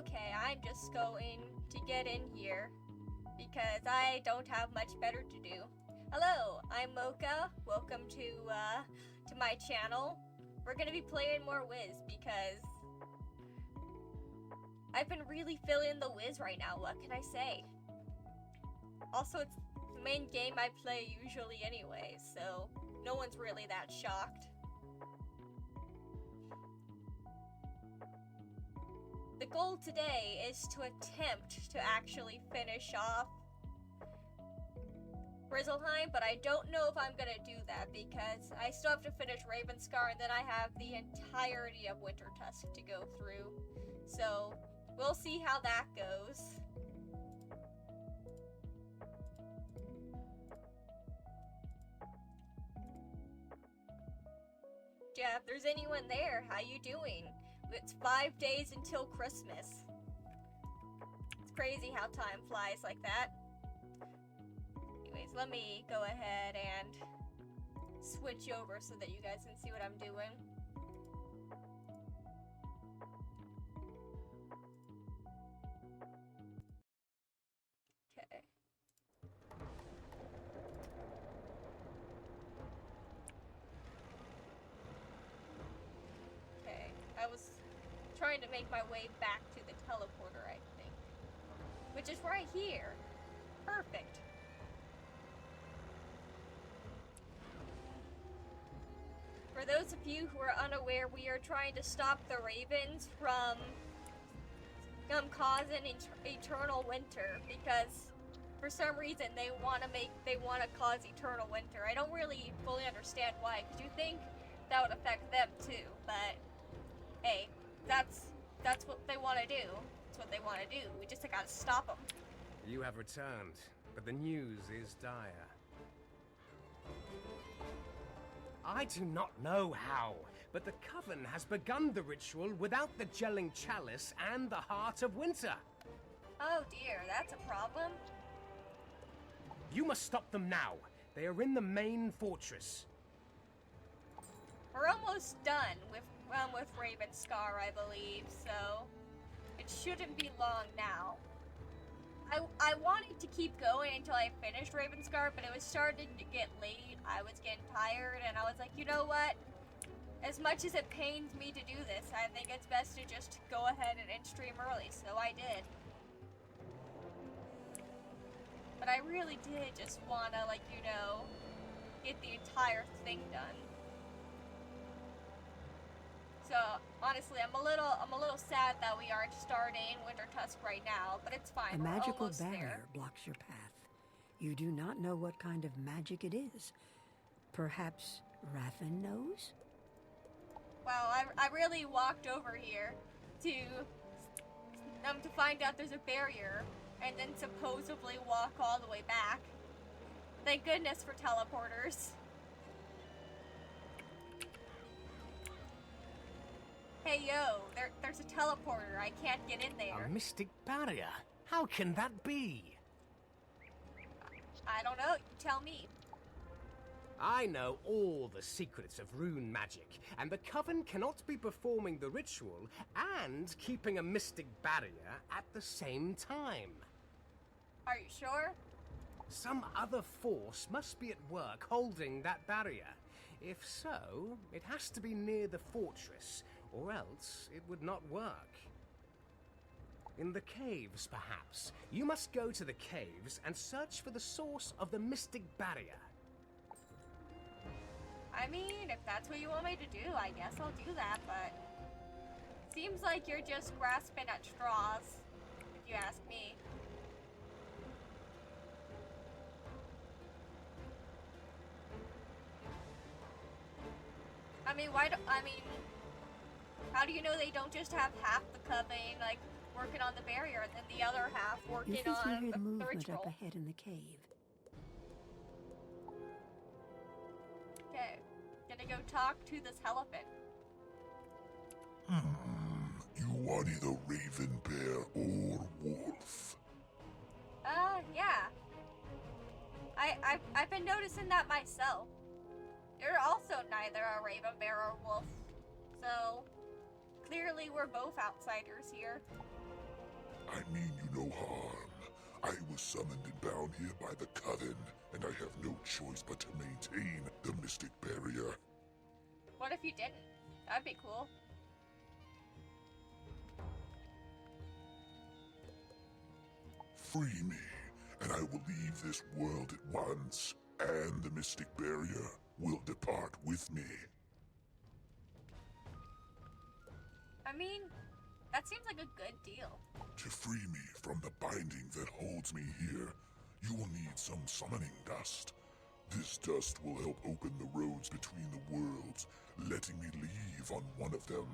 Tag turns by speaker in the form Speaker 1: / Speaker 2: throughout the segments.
Speaker 1: Okay, I'm just going to get in here because I don't have much better to do. Hello, I'm Mocha. Welcome to my channel. We're gonna be playing more Wiz because I've been really feeling the Wiz right now. What can I say? Also, it's the main game I play usually anyway, so no one's really that shocked. The goal today is to attempt to actually finish off Grizzleheim, but I don't know if I'm gonna do that because I still have to finish Ravenscar and then I have the entirety of Wintertusk to go through. So we'll see how that goes. Yeah, if there's anyone there, how you doing? It's 5 days until Christmas. It's crazy how time flies like that. Anyways, let me go ahead and switch over so that you guys can see what I'm doing. Okay. Okay, I was trying to make my way back to the teleporter, I think. Which is right here. Perfect. For those of you who are unaware, we are trying to stop the ravens from causing eternal winter because for some reason they want to cause eternal winter. I don't really fully understand why, because you think that would affect them too, but hey, that's what they want to do. That's what they want to do. We just gotta stop them.
Speaker 2: You have returned, but the news is dire. I do not know how, but the Coven has begun the ritual without the gelling chalice and the Heart of Winter.
Speaker 1: Oh dear, that's a problem.
Speaker 2: You must stop them now. They are in the main fortress.
Speaker 1: We're almost done with Ravenscar, I believe, so it shouldn't be long now. I wanted to keep going until I finished Ravenscar, but it was starting to get late. I was getting tired, and I was like, you know what? As much as it pains me to do this, I think it's best to just go ahead and end stream early, so I did. But I really did just wanna, like, you know, get the entire thing done. So honestly, I'm a little sad that we aren't starting Wintertusk right now, but it's fine.
Speaker 3: A
Speaker 1: We're
Speaker 3: magical
Speaker 1: almost
Speaker 3: barrier
Speaker 1: there.
Speaker 3: blocks your path. You do not know what kind of magic it is. Perhaps Raffen knows?
Speaker 1: Well, I really walked over here to find out there's a barrier, and then supposedly walk all the way back. Thank goodness for teleporters. Hey yo, there's a teleporter. I can't get in there.
Speaker 2: A mystic barrier? How can that be?
Speaker 1: I don't know, you tell me.
Speaker 2: I know all the secrets of rune magic, and the Coven cannot be performing the ritual and keeping a mystic barrier at the same time.
Speaker 1: Are you sure?
Speaker 2: Some other force must be at work holding that barrier. If so, it has to be near the fortress, or else it would not work. In the caves, perhaps. You must go to the caves and search for the source of the mystic barrier.
Speaker 1: I mean, if that's what you want me to do, I guess I'll do that, but seems like you're just grasping at straws, if you ask me. I mean, how do you know they don't just have half the Coven, like, working on the barrier, and then the other half working
Speaker 3: You can
Speaker 1: on
Speaker 3: hear
Speaker 1: the
Speaker 3: movement
Speaker 1: ritual?
Speaker 3: up ahead in the cave.
Speaker 1: Okay, gonna go talk to this elephant.
Speaker 4: You are either raven bear or wolf.
Speaker 1: Yeah. I've been noticing that myself. You're also neither a raven bear or wolf, so clearly we're both outsiders here.
Speaker 4: I mean you no harm. I was summoned and bound here by the Coven, and I have no choice but to maintain the mystic barrier.
Speaker 1: What if you didn't? That'd be cool.
Speaker 4: Free me, and I will leave this world at once, and the mystic barrier will depart with me.
Speaker 1: I mean, that seems like a good deal.
Speaker 4: To free me from the binding that holds me here, you will need some summoning dust. This dust will help open the roads between the worlds, letting me leave on one of them.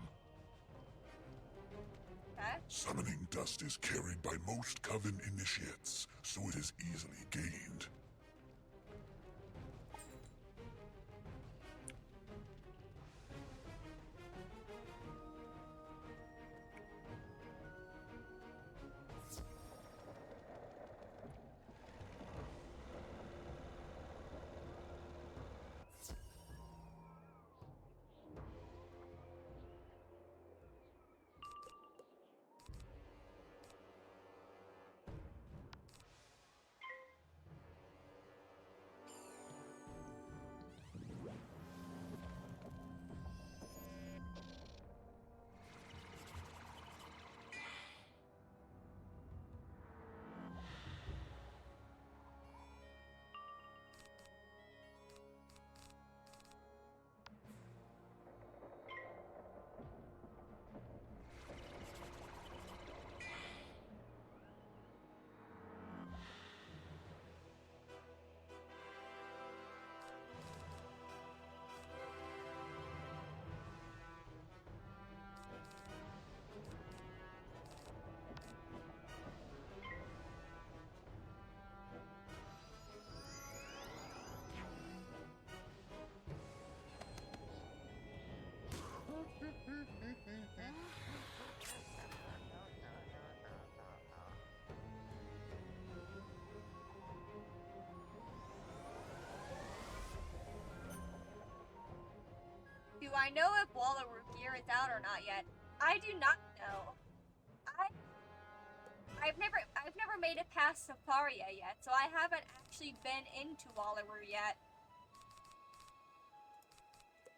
Speaker 1: Okay.
Speaker 4: Summoning dust is carried by most Coven initiates, so it is easily gained.
Speaker 1: Do I know if Wallaroo gear is out or not yet? I do not know. I've never made it past Safaria yet, so I haven't actually been into Wallaroo yet.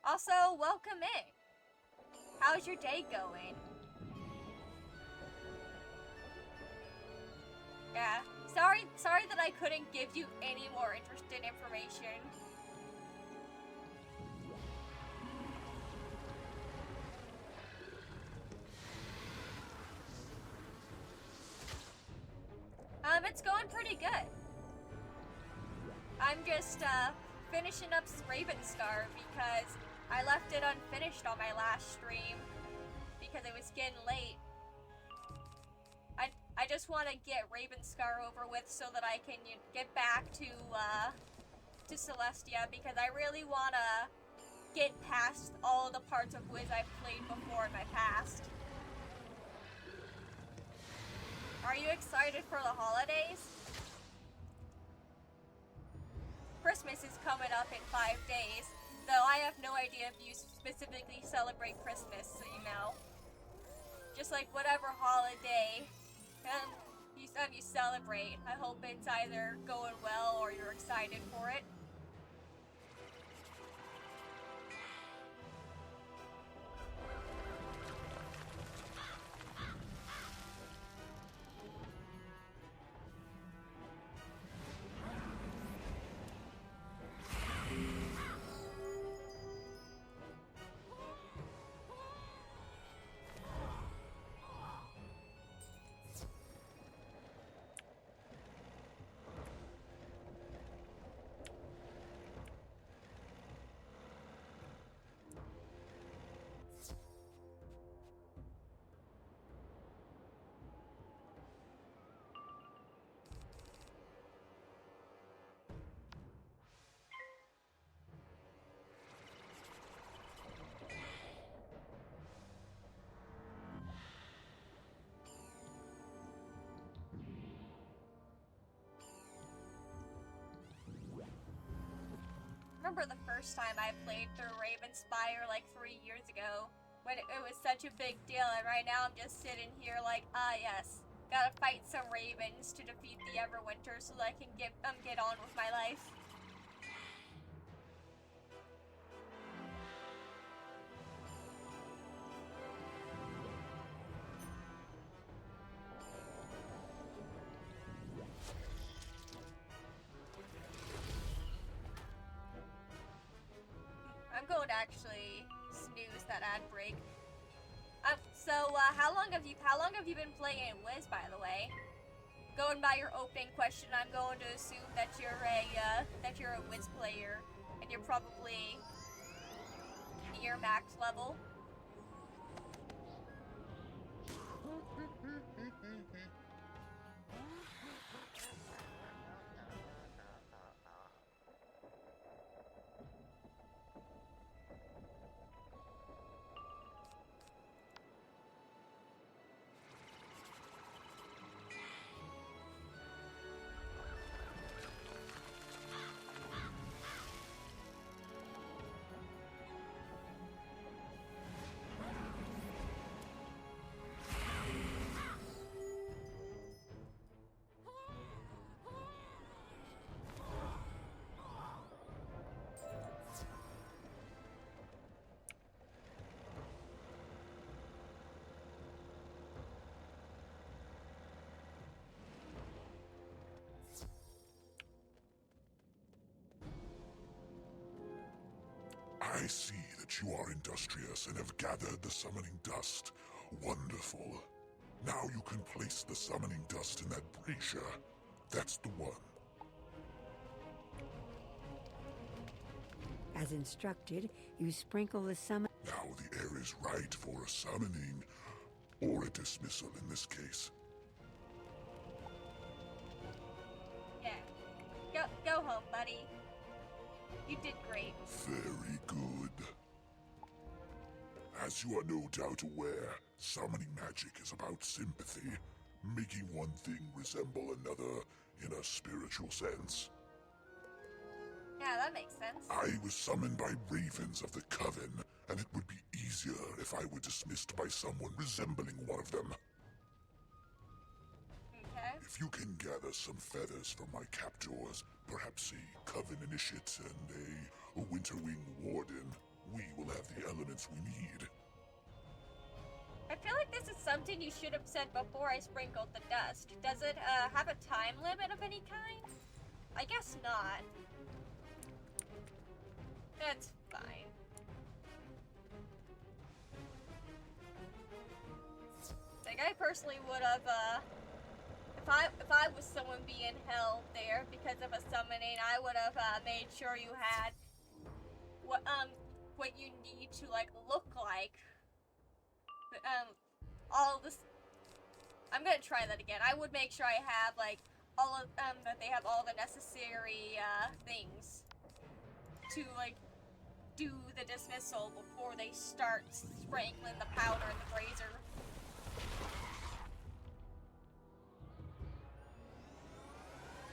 Speaker 1: Also, welcome in. How's your day going? Yeah. Sorry that I couldn't give you any more interesting information. It's going pretty good. I'm just, finishing up Ravenscar because I left it unfinished on my last stream because it was getting late. I just want to get Ravenscar over with so that I can get back to Celestia because I really want to get past all the parts of Wiz I've played before in my past. Are you excited for the holidays? Christmas is coming up in 5 days, though I have no idea if you specifically celebrate Christmas, so you know. Just like whatever holiday you celebrate, I hope it's either going well or you're excited for it. Remember the first time I played through Ravenspire like 3 years ago when it was such a big deal, and right now I'm just sitting here like, ah yes, Gotta fight some ravens to defeat the Everwinter so that I can get on with my life. I'm going to actually snooze that ad break. So how long have you been playing Wiz, by the way? Going by your opening question, I'm going to assume that you're a Wiz player, and you're probably near max level.
Speaker 4: I see that you are industrious and have gathered the summoning dust. Wonderful. Now you can place the summoning dust in that brazier. That's the one.
Speaker 3: As instructed, you sprinkle the summon.
Speaker 4: Now the air is right for a summoning, or a dismissal in this case.
Speaker 1: Yeah. Go home, buddy. You did great.
Speaker 4: Very good. As you are no doubt aware, summoning magic is about sympathy, making one thing resemble another in a spiritual sense.
Speaker 1: Yeah, that makes sense.
Speaker 4: I was summoned by ravens of the Coven, and it would be easier if I were dismissed by someone resembling one of them.
Speaker 1: Okay.
Speaker 4: If you can gather some feathers from my captors, perhaps a Coven initiate and a Winterwing warden, we will have the elements we need.
Speaker 1: I feel like this is something you should have said before I sprinkled the dust. Does it have a time limit of any kind? I guess not. That's fine. Like, I personally would have, if I was someone being held there because of a summoning, I would have made sure you had what you need to like look like. All of this. I'm gonna try that again. I would make sure I have like all of that they have all the necessary things to like do the dismissal before they start sprinkling the powder in the brazier.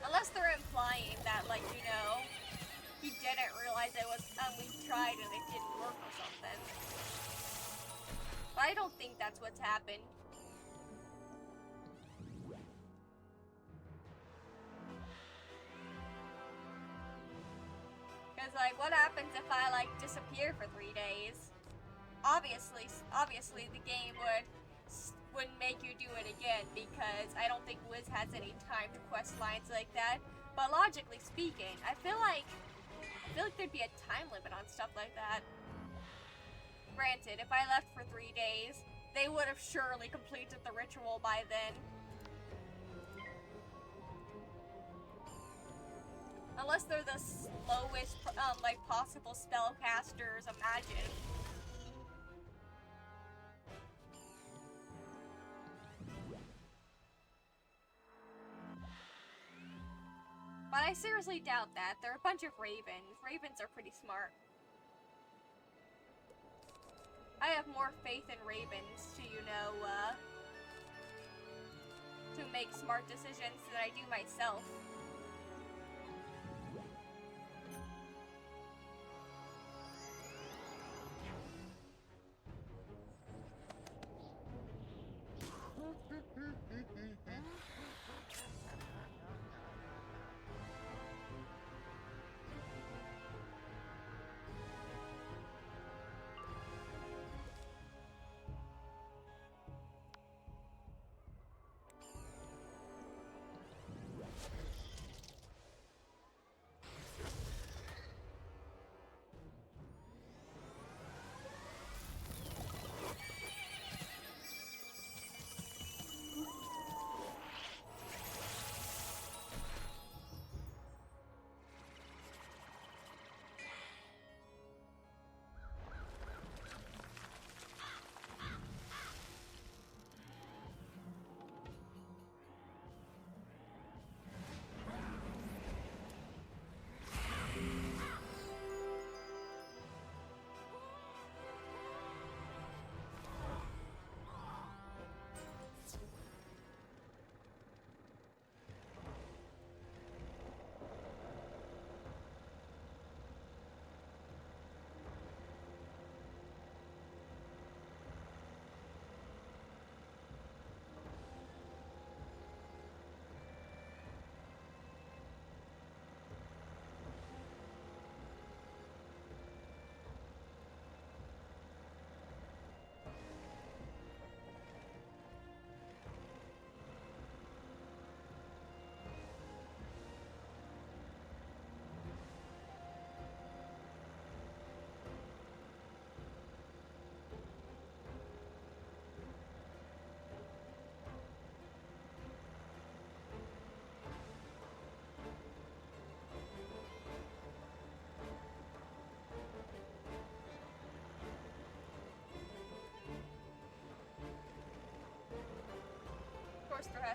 Speaker 1: Unless they're implying that, like, you know, he didn't realize it was, we tried and it didn't work or something. But I don't think that's what's happened. Because, like, what happens if I, like, disappear for 3 days? Obviously the game wouldn't make you do it again, because I don't think Wiz has any time to quest lines like that. But logically speaking, I feel like there'd be a time limit on stuff like that. Granted, if I left for 3 days, they would have surely completed the ritual by then. Unless they're the slowest, like, possible spellcasters, imagine. But I seriously doubt that. They're a bunch of ravens. Ravens are pretty smart. I have more faith in ravens to, you know, to make smart decisions than I do myself.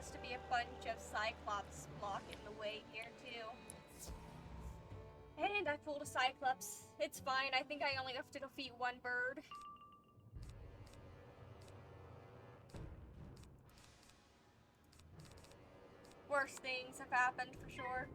Speaker 1: has to be a bunch of Cyclops blocking the way here, too. And I pulled a Cyclops. It's fine. I think I only have to defeat one bird. Worse things have happened, for sure.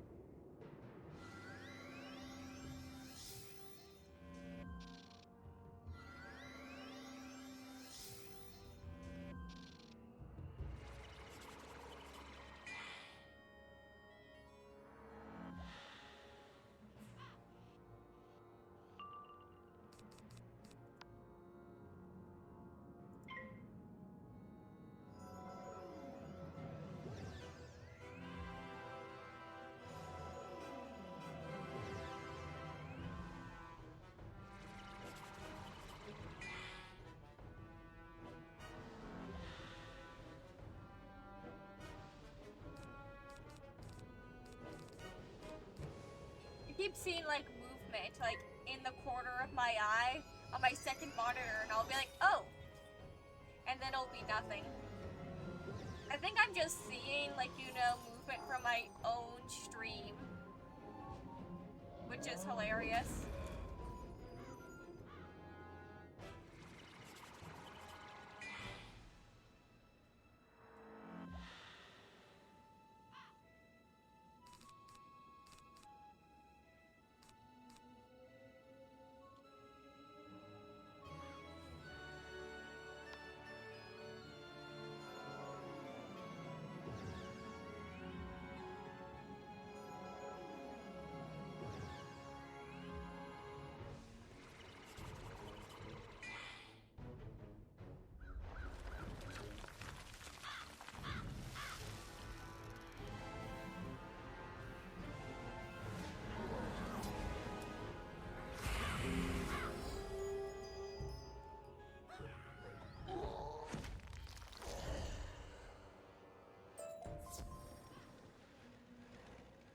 Speaker 1: Keep seeing like movement like in the corner of my eye on my second monitor, and I'll be like, oh, and then it'll be nothing. I think I'm just seeing like, you know, movement from my own stream, which is hilarious.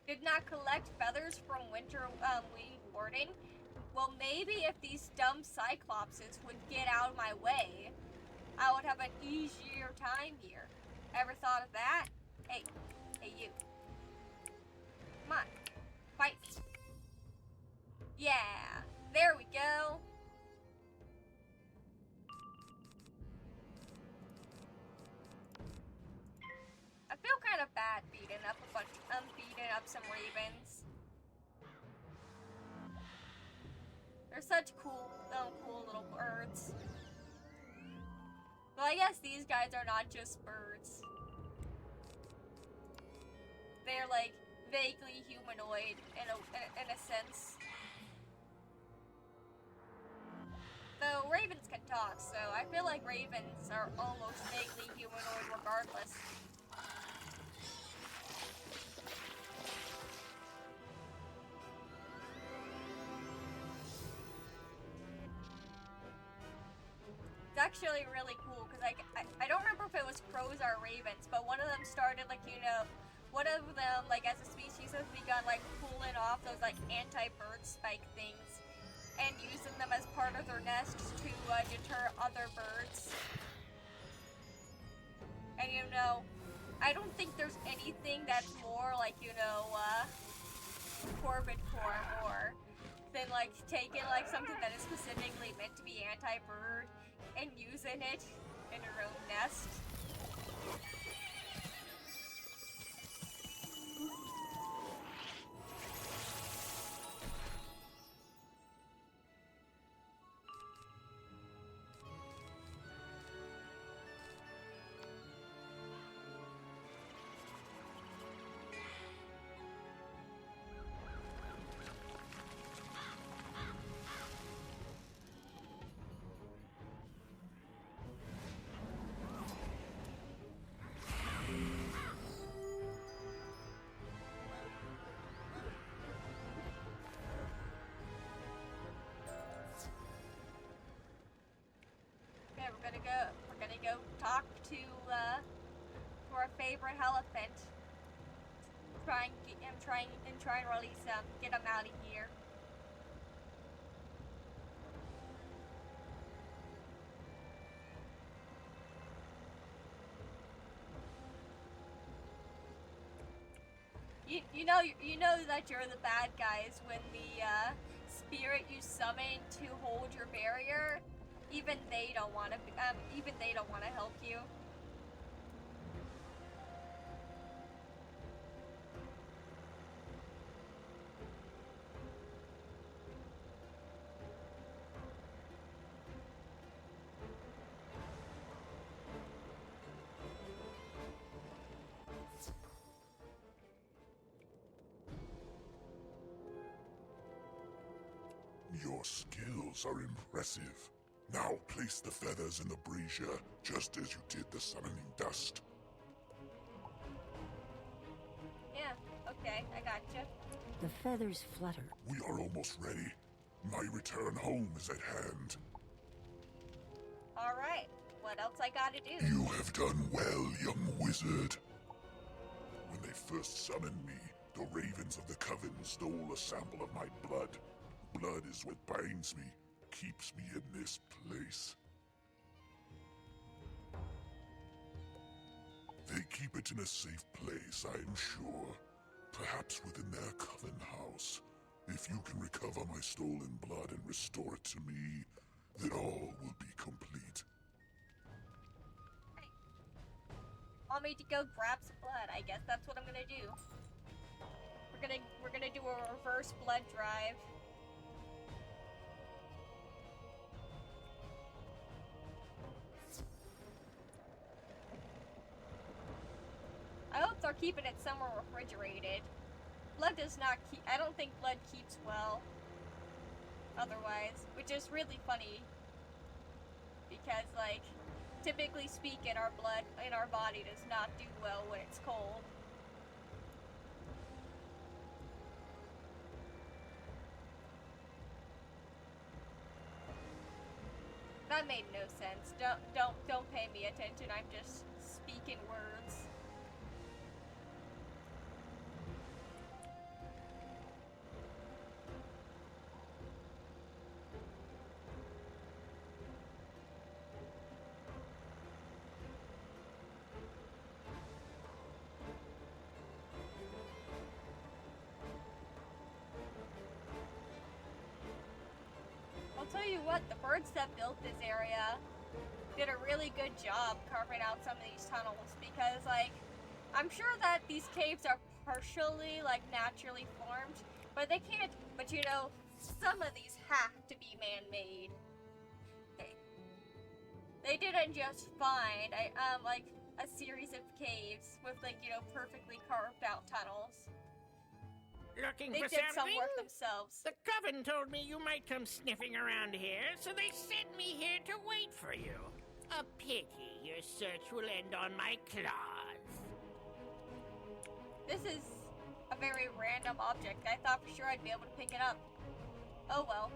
Speaker 1: Did not collect feathers from Winter Wing Warden. Well, maybe if these dumb Cyclopses would get out of my way, I would have an easier time here. Ever thought of that? Hey, hey you. Come on, fight me. Yeah, there we go. I feel kind of bad beating up some ravens. They're such cool little birds. Well, I guess these guys are not just birds. They're like vaguely humanoid in a sense. Though ravens can talk, so I feel like ravens are almost vaguely humanoid regardless. It's actually really cool because I don't remember if it was crows or ravens, but one of them started like, you know, one of them like as a species has begun like pulling off those like anti-bird spike things and using them as part of their nests to deter other birds. And you know, I don't think there's anything that's more like, you know, Corbin core more than like taking like something that is specifically meant to be anti-bird and using it in her own nest. We're gonna go talk to our favorite elephant. Try and release him, get him out of here. you know that you're the bad guys when the spirit you summon to hold your barrier, even they don't want to help you.
Speaker 4: Your skills are impressive. Now place the feathers in the brazier, just as you did the summoning dust.
Speaker 1: Yeah, okay, I gotcha.
Speaker 3: The feathers flutter.
Speaker 4: We are almost ready. My return home is at hand.
Speaker 1: Alright, what else I gotta do?
Speaker 4: You have done well, young wizard. When they first summoned me, the ravens of the coven stole a sample of my blood. Blood is what binds me, keeps me in this place. They keep it in a safe place, I am sure. Perhaps within their coven house. If you can recover my stolen blood and restore it to me, then all will be complete.
Speaker 1: Want me to go grab some blood? I guess that's what I'm gonna do. We're gonna do a reverse blood drive. I hope they're keeping it somewhere refrigerated. Blood does not keep. I don't think blood keeps well. Otherwise, which is really funny. Because, like, typically speaking, our blood in our body does not do well when it's cold. That made no sense. Don't pay me attention. I'm just speaking words. I'll tell you what, the birds that built this area did a really good job carving out some of these tunnels because, like, I'm sure that these caves are partially, like, naturally formed, but they can't, but you know, some of these have to be man-made. They didn't just find, like, a series of caves with, like, you know, perfectly carved out tunnels.
Speaker 5: Looking
Speaker 1: They
Speaker 5: for
Speaker 1: did some
Speaker 5: something?
Speaker 1: work themselves.
Speaker 5: The coven told me you might come sniffing around here, so they sent me here to wait for you. A pity your search will end on my claws.
Speaker 1: This is a very random object. I thought for sure I'd be able to pick it up. Oh well.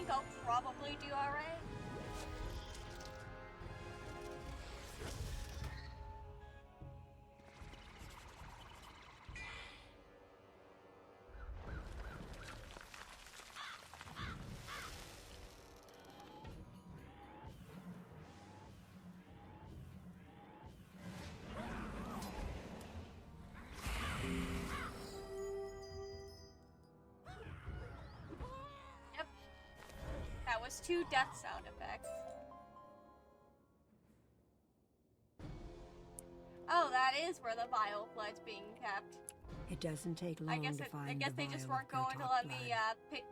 Speaker 1: think I'll probably do alright. That was 2 death sound effects. Oh, that is where the vial of blood's being kept.
Speaker 3: It doesn't take long to find
Speaker 1: I guess
Speaker 3: the
Speaker 1: they just
Speaker 3: vial
Speaker 1: weren't
Speaker 3: of
Speaker 1: going to
Speaker 3: Gurtok
Speaker 1: let me
Speaker 3: blood.
Speaker 1: pick.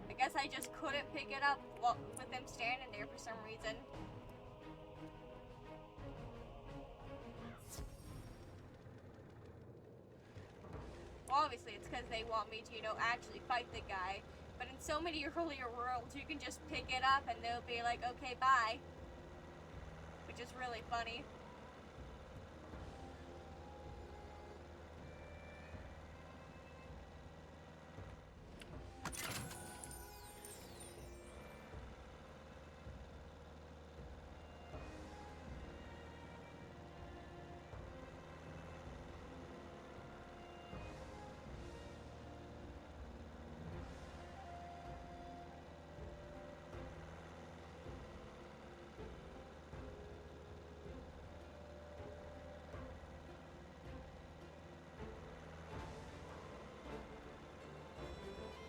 Speaker 1: I guess I just couldn't pick it up with them standing there for some reason. Well, obviously it's because they want me to, you know, actually fight the guy. But in so many earlier worlds, you can just pick it up and they'll be like, okay, bye. Which is really funny.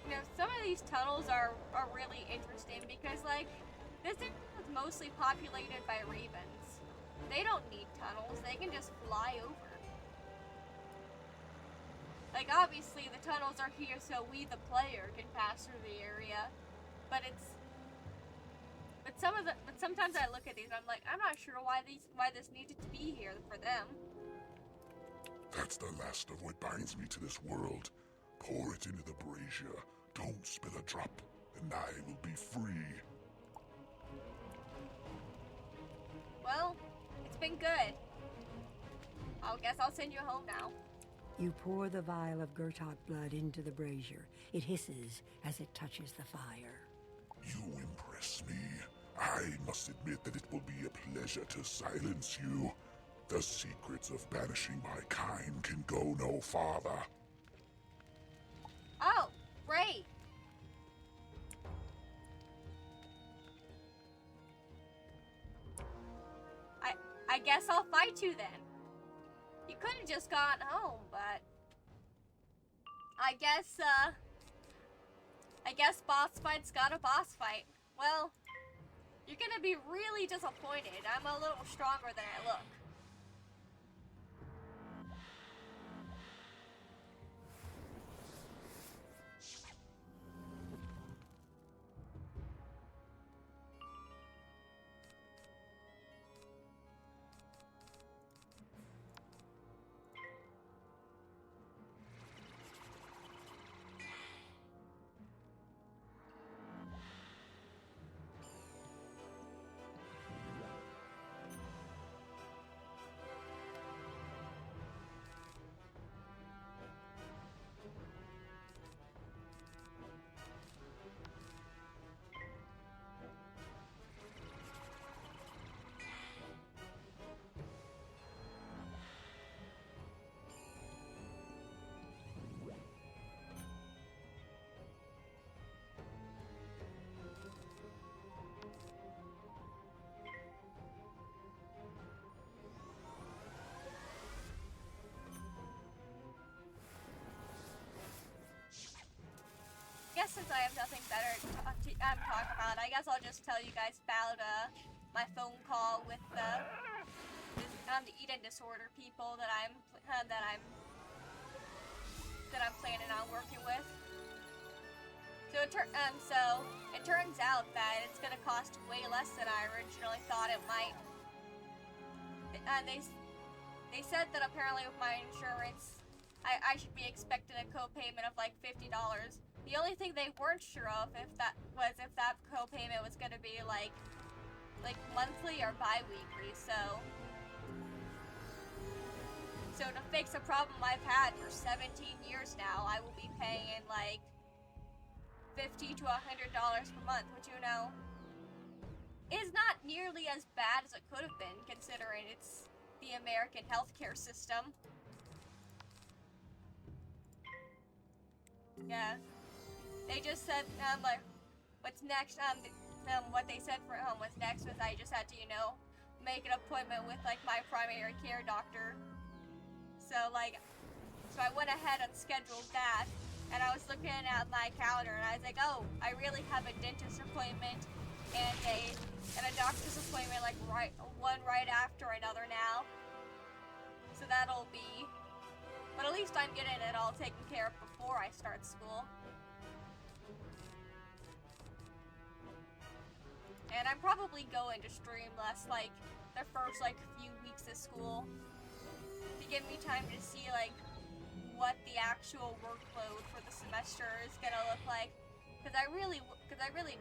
Speaker 1: You know, some of these tunnels are really interesting because, like, this area is mostly populated by ravens. They don't need tunnels, they can just fly over. Like, obviously the tunnels are here so we, the player, can pass through the area, but sometimes I look at these and I'm like, I'm not sure why this needed to be here for them.
Speaker 4: That's the last of what binds me to this world. Pour it into the brazier. Don't spill a drop, and I will be free.
Speaker 1: Well, it's been good. I guess I'll send you home now.
Speaker 3: You pour the vial of Gurtok blood into the brazier. It hisses as it touches the fire.
Speaker 4: You impress me. I must admit that it will be a pleasure to silence you. The secrets of banishing my kind can go no farther.
Speaker 1: Oh, great. I guess I'll fight you then. You could have just gone home, but I guess boss fight's got a boss fight. Well, you're gonna be really disappointed. I'm a little stronger than I look. I guess since I have nothing better to talk about, I guess I'll just tell you guys about my phone call with the eating disorder people that I'm planning on working with. So it turns out that it's gonna cost way less than I originally thought it might. And they said that apparently with my insurance, I should be expecting a co-payment of like $50. The only thing they weren't sure of if that co-payment was gonna be like monthly or bi-weekly. So to fix a problem I've had for 17 years now, I will be paying like $50 to $100 per month, which, you know, is not nearly as bad as it could have been, considering it's the American healthcare system. Yeah. They just said, like, what's next, what they said for, what's next was I just had to, you know, make an appointment with, like, my primary care doctor. So, like, so I went ahead and scheduled that, and I was looking at my calendar, and I was like, oh, I really have a dentist appointment and a doctor's appointment, like, one right after another now. So that'll be, but at least I'm getting it all taken care of before I start school. And I'm probably going to stream less, like, the first, like, few weeks of school to give me time to see, like, what the actual workload for the semester is gonna look like. Because I really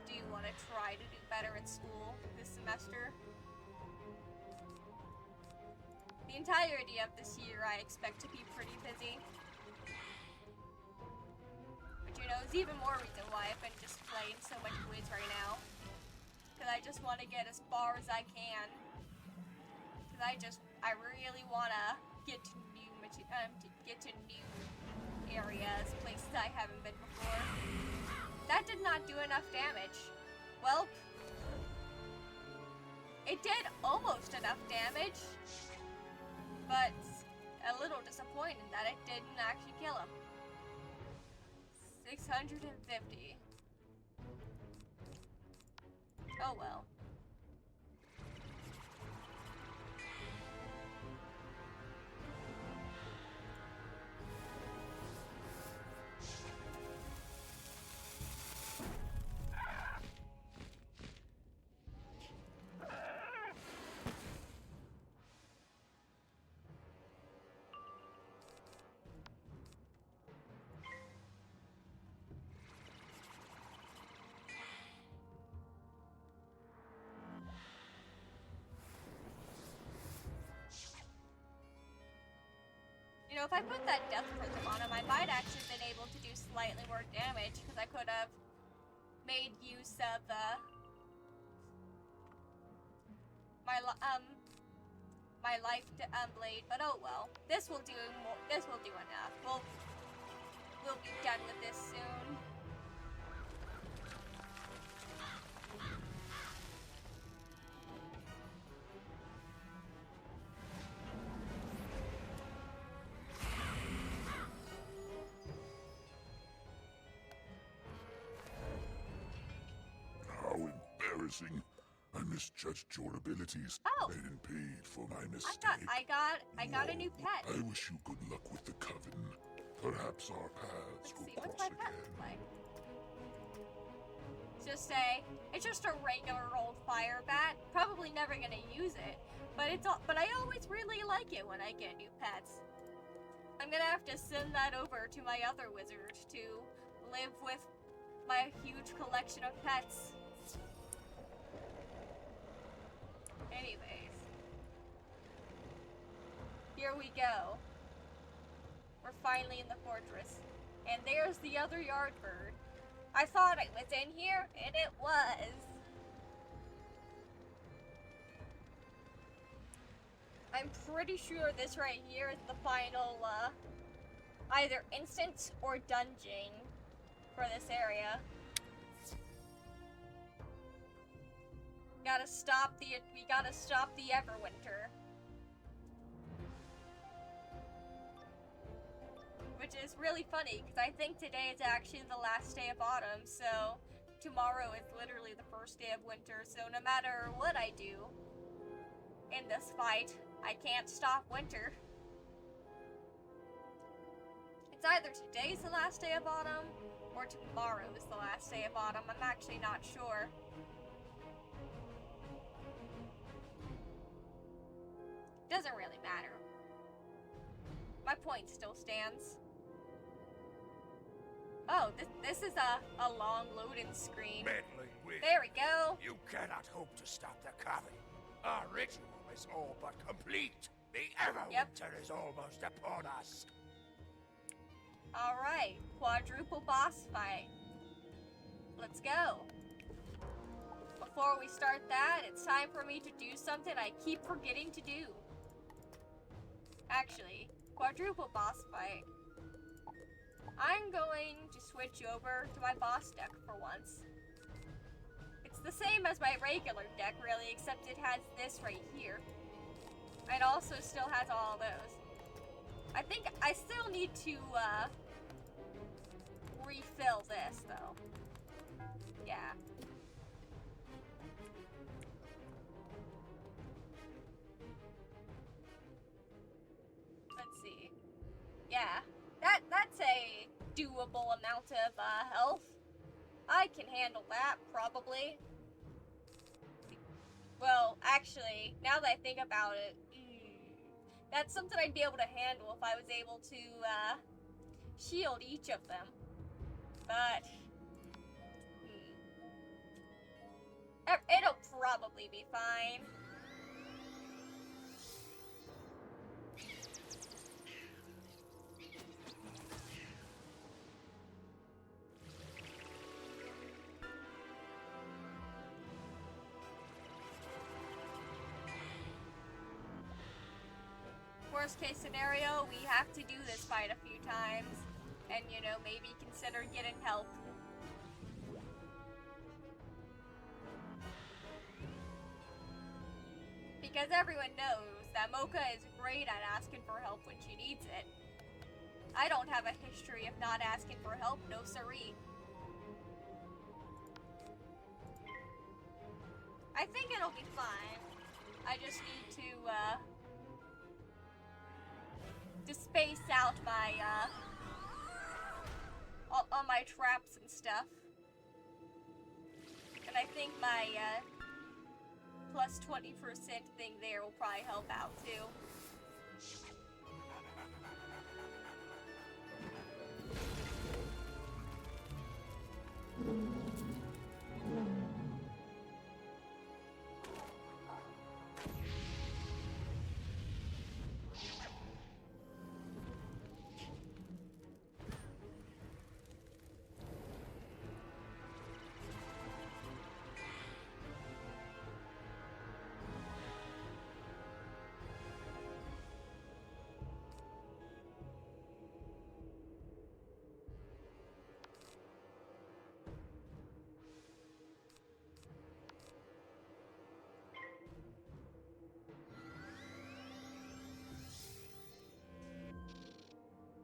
Speaker 1: do want to try to do better in school this semester. The entirety of this year I expect to be pretty busy. But, you know, it's even more reason why I've been just playing so much Wiz right now. Because I just want to get as far as I can. Because I really want to get to new areas, places I haven't been before. That did not do enough damage. Well, it did almost enough damage, but a little disappointed that it didn't actually kill him. 650. Oh well. You know, if I put that death prism on him, I might actually have been able to do slightly more damage, because I could have made use of my life blade. But oh well, this will do enough. We'll be done with this soon.
Speaker 4: I misjudged your abilities and paid for my mistake.
Speaker 1: I got a new pet.
Speaker 4: I wish you good luck with the coven. Perhaps our paths will cross
Speaker 1: What's my pet
Speaker 4: again.
Speaker 1: look like? It's just a regular old fire bat. Probably never gonna use it, but I always really like it when I get new pets. I'm gonna have to send that over to my other wizard to live with my huge collection of pets. Anyways, here we go. We're finally in the fortress, and there's the other yard bird. I thought it was in here, and it was. I'm pretty sure this right here is the final, either instance or dungeon for this area. We gotta stop the Everwinter. Which is really funny, because I think today is actually the last day of autumn, so tomorrow is literally the first day of winter, so no matter what I do in this fight, I can't stop winter. It's either today's the last day of autumn, or tomorrow is the last day of autumn. I'm actually not sure. Doesn't really matter. My point still stands. Oh, this is a long loading screen.
Speaker 6: Meddling with.
Speaker 1: There we go.
Speaker 6: You cannot hope to stop the coven. Our ritual is all but complete. The Everwinter is almost upon us.
Speaker 1: Alright, quadruple boss fight. let's go. Before we start that, it's time for me to do something I keep forgetting to do. Actually, quadruple boss fight. I'm going to switch over to my boss deck for once. It's the same as my regular deck, really, except it has this right here. It also still has all those. I think I still need to, refill this, though. Yeah. Let's see. Yeah. That's a doable amount of, health. I can handle that, probably. Well, actually, now that I think about it, that's something I'd be able to handle if I was able to, shield each of them. But, it'll probably be fine. Worst case scenario, we have to do this fight a few times. And, you know, maybe consider getting help. Because everyone knows that Mocha is great at asking for help when she needs it. I don't have a history of not asking for help, no siree. I think it'll be fine. I just need to space out my, all my traps and stuff. And I think my, plus 20% thing there will probably help out, too.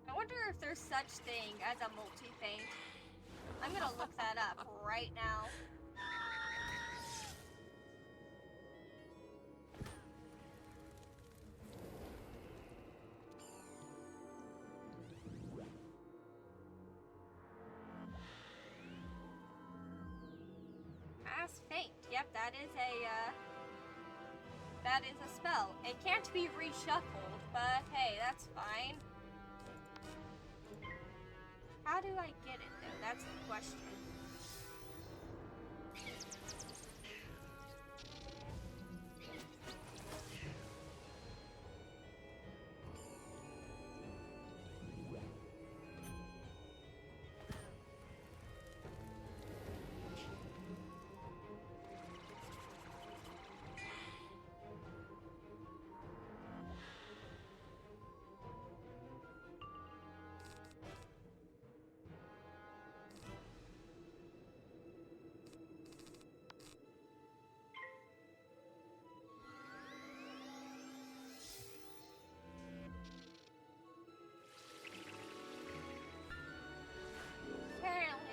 Speaker 1: I wonder if there's such thing as a multi-faint. I'm gonna look that up right now. Mass faint. Yep, that is a spell. It can't be reshuffled, but hey, that's fine. How do I get it, though? That's the question.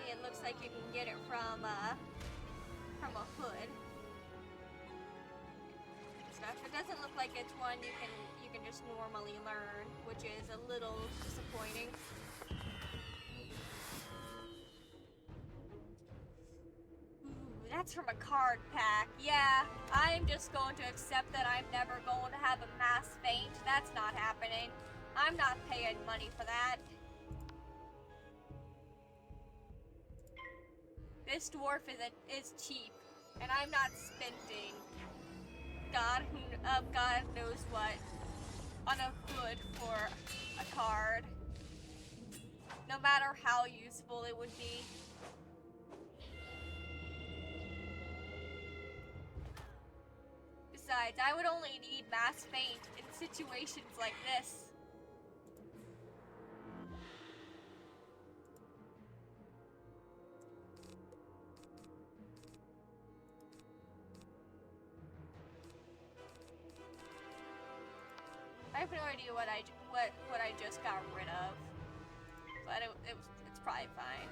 Speaker 1: It looks like you can get it from a hood. So if it doesn't look like it's one you can just normally learn, which is a little disappointing. Ooh, that's from a card pack. Yeah, I'm just going to accept that I'm never going to have a mass faint. That's not happening. I'm not paying money for that. This dwarf is cheap, and I'm not spending God knows what on a hood for a card. No matter how useful it would be. Besides, I would only need mass faint in situations like this. I have no idea what I just got rid of, but it's probably fine.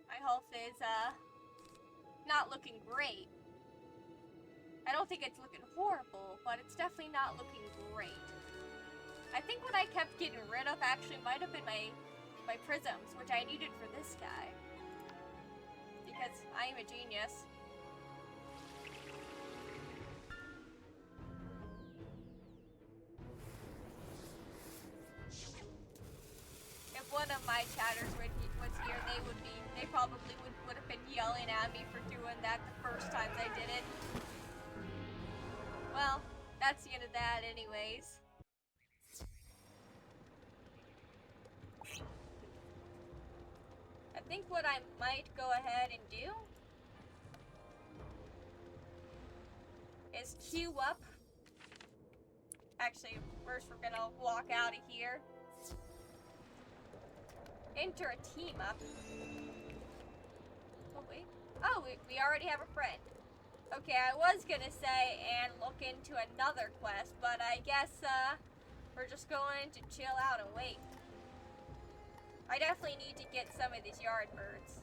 Speaker 1: My health is not looking great. I don't think it's looking horrible, but it's definitely not looking great. I think what I kept getting rid of actually might have been my prisms, which I needed for this guy. Because I am a genius. If one of my chatters was here, they probably would have been yelling at me for doing that the first times I did it. Well, that's the end of that anyways. I think what I might go ahead and do is queue up. Actually, first we're gonna walk out of here. Enter a team up. Oh wait. Oh, we already have a friend. Okay, I was gonna say and look into another quest, but I guess we're just going to chill out and wait. I definitely need to get some of these yard birds.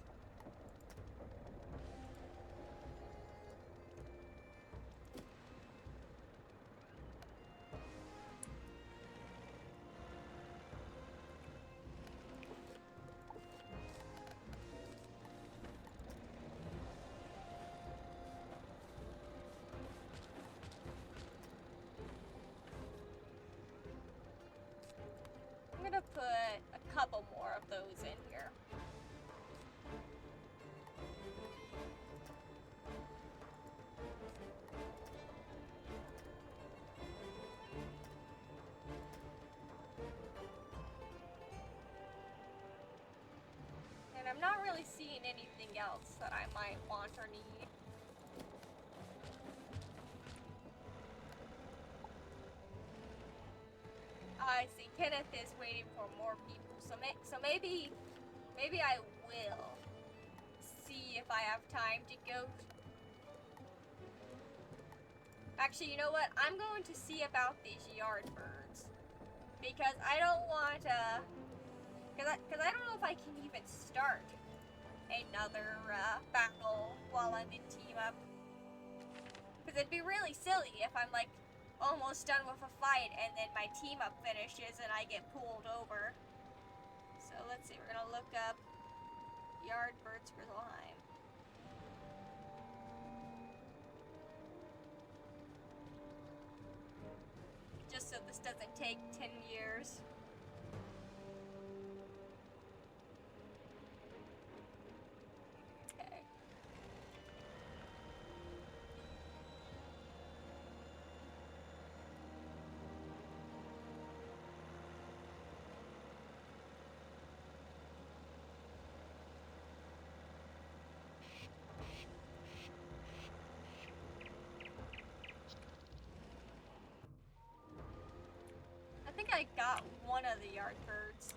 Speaker 1: I'm gonna put a couple more of those in here. And I'm not really seeing anything else that I might want or need. I see. Kenneth is waiting for more people, so maybe I will see if I have time to go. Actually, you know what? I'm going to see about these yard birds because I don't want to. Because I don't know if I can even start another battle while I'm in team up. Because it'd be really silly if I'm like almost done with a fight and then my team up finishes and I get pulled over. So let's see, we're gonna look up yard birds for Lyme. Just so this doesn't take 10 years. Okay. I think I got one of the yard birds.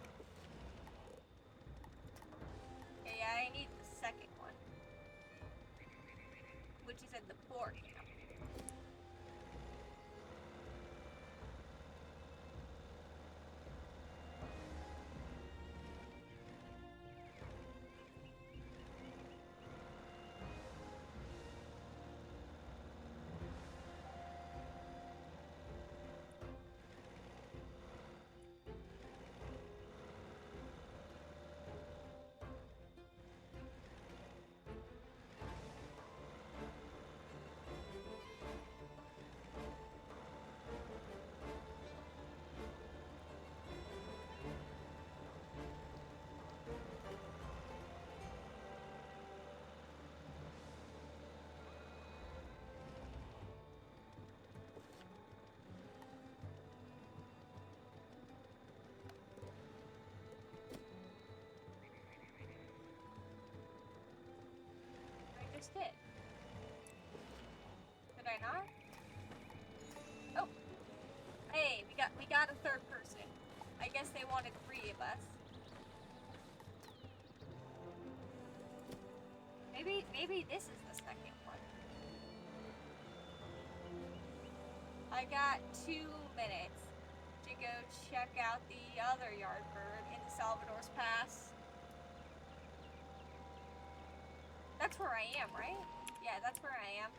Speaker 1: Okay, yeah, I need the second one, which is at the port. just did. Did I not? Oh. Hey, we got a third person. I guess they wanted 3 of us. Maybe this is the second one. I got 2 minutes to go check out the other yard bird in the Salvador's Pass. That's where I am, right? Yeah, that's where I am.